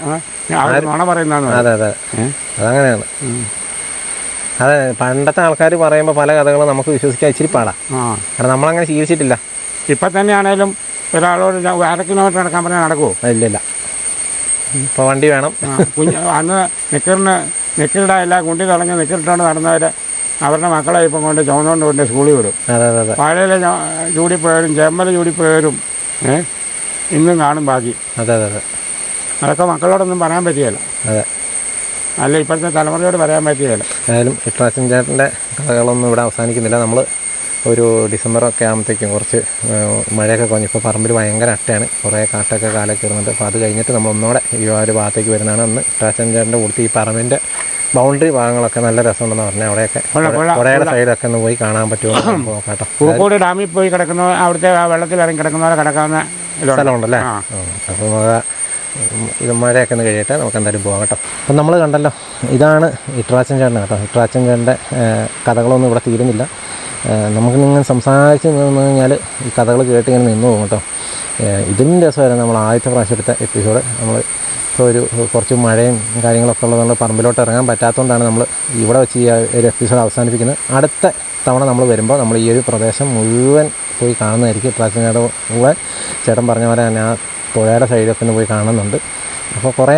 നുണ പറയുന്നതാണ്. അതെ അതെ, അതങ്ങനെയാണ്. അതെ, പണ്ടത്തെ ആൾക്കാർ പറയുമ്പോൾ പല കഥകളും നമുക്ക് വിശ്വസിക്കാൻ ഇച്ചിരി പാടാം. കാരണം നമ്മളങ്ങനെ ശീലിച്ചിട്ടില്ല. ഇപ്പം തന്നെയാണേലും ഒരാളോട് 1/2 കിലോമീറ്റർ നടക്കാൻ പറഞ്ഞാൽ നടക്കുമോ? ഇല്ലില്ല. ഇപ്പോൾ വണ്ടി വേണം. അന്ന് നിക്കറിടാ എല്ലാം കുണ്ടി തുടങ്ങി നിക്കറിട്ടോണ്ട് നടന്നവർ അവരുടെ മക്കളെ ഇപ്പം കൊണ്ട് ചുമന്നുകൊണ്ട് കൊണ്ട് സ്കൂളിൽ വിടും. വാഴയിലെ ചൂടിപ്പോയവരും ചെമ്മല ചൂടിപ്പോയവരും ഇന്നും കാണും ബാക്കി. അതെ അതെ അതെ. അതൊക്കെ മക്കളോടൊന്നും പറയാൻ പറ്റിയല്ല. അതെ, അല്ല ഇപ്പോഴത്തെ തലമുറയോട് പറയാൻ പറ്റിയല്ല. ഏതായാലും ഇട്രാച്ചൻ ചേട്ടൻ്റെ കഥകളൊന്നും ഇവിടെ അവസാനിക്കുന്നില്ല. നമ്മൾ ഒരു ഡിസംബറൊക്കെ ആകുമ്പോഴത്തേക്കും കുറച്ച് മഴയൊക്കെ കുറഞ്ഞപ്പോൾ പറമ്പിൽ ഭയങ്കര അട്ടയാണ്, കുറേ കാട്ടൊക്കെ കാലൊക്കെ വരുന്നുണ്ട്. അപ്പോൾ അത് കഴിഞ്ഞിട്ട് നമ്മൾ ഒന്നുകൂടെ ഈ ഒരു ഭാഗത്തേക്ക് വരുന്നതാണ്. അന്ന് ഇട്രാച്ചൻ ചേട്ടൻ്റെ കൂടുതൽ ഈ പറമ്പിൻ്റെ ബൗണ്ടറി ഭാഗങ്ങളൊക്കെ നല്ല രസമുണ്ടെന്ന് പറഞ്ഞാൽ അവിടെയൊക്കെ പുഴയുടെ സൈഡൊക്കെ ഒന്ന് പോയി കാണാൻ പറ്റുമോ നോക്കാട്ടോ. പൂക്കോട് ഡാമിൽ പോയി കിടക്കുന്ന അവിടുത്തെ വെള്ളത്തിൽ ഇറങ്ങി കിടക്കുന്നവരെ കിടക്കാവുന്ന സ്ഥലമുണ്ടല്ലേ? അപ്പോൾ ഇത് മഴയൊക്കെ ഒന്ന് കഴിയട്ടെ, നമുക്ക് എന്തായാലും പോകാം കേട്ടോ. അപ്പം നമ്മൾ കണ്ടല്ലോ, ഇതാണ് ഇട്രാച്ചൻ ചേട്ടൻ കേട്ടോ. ഇട്രാച്ചൻ ചേട്ടൻ്റെ കഥകളൊന്നും ഇവിടെ തീരുന്നില്ല. നമുക്ക് ഇങ്ങനെ സംസാരിച്ച് നിന്ന് കഴിഞ്ഞാൽ ഈ കഥകൾ കേട്ട് ഇങ്ങനെ നിന്ന് പോകും കേട്ടോ. ഇതിനും രസമായിരുന്നു നമ്മൾ ആദ്യത്തെ പ്രാവശ്യം എടുത്ത എപ്പിസോഡ്. നമ്മൾ ഇപ്പോൾ കുറച്ച് മഴയും കാര്യങ്ങളൊക്കെ ഉള്ളതുകൊണ്ട് പറമ്പിലോട്ട് ഇറങ്ങാൻ പറ്റാത്തതുകൊണ്ടാണ് നമ്മൾ ഇവിടെ വെച്ച് ഈ ഒരു എപ്പിസോഡ് അവസാനിപ്പിക്കുന്നത്. അടുത്ത തവണ നമ്മൾ വരുമ്പോൾ നമ്മൾ ഈ ഒരു പ്രദേശം മുഴുവൻ പോയി കാണുന്നതായിരിക്കും. ഇട്രാച്ചൻ കൂടെ ചേട്ടൻ പറഞ്ഞ പോലെ തന്നെ ആ പുഴയുടെ സൈഡൊക്കെ ഒന്ന് പോയി കാണുന്നുണ്ട്. അപ്പോൾ കുറേ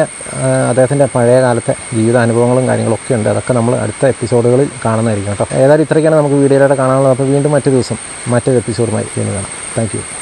അദ്ദേഹത്തിൻ്റെ പഴയ കാലത്തെ ജീവിതാനുഭവങ്ങളും കാര്യങ്ങളൊക്കെ ഉണ്ട്. അതൊക്കെ നമ്മൾ അടുത്ത എപ്പിസോഡുകളിൽ കാണുന്നതായിരിക്കും കേട്ടോ. ഏതായാലും ഇത്രയ്ക്കാണ് നമുക്ക് വീഡിയോയിലൂടെ കാണാനുള്ളത്. അപ്പോൾ വീണ്ടും മറ്റൊരു ദിവസം മറ്റൊരു എപ്പിസോഡുമായി വീണ്ടും കാണാം. Thank you.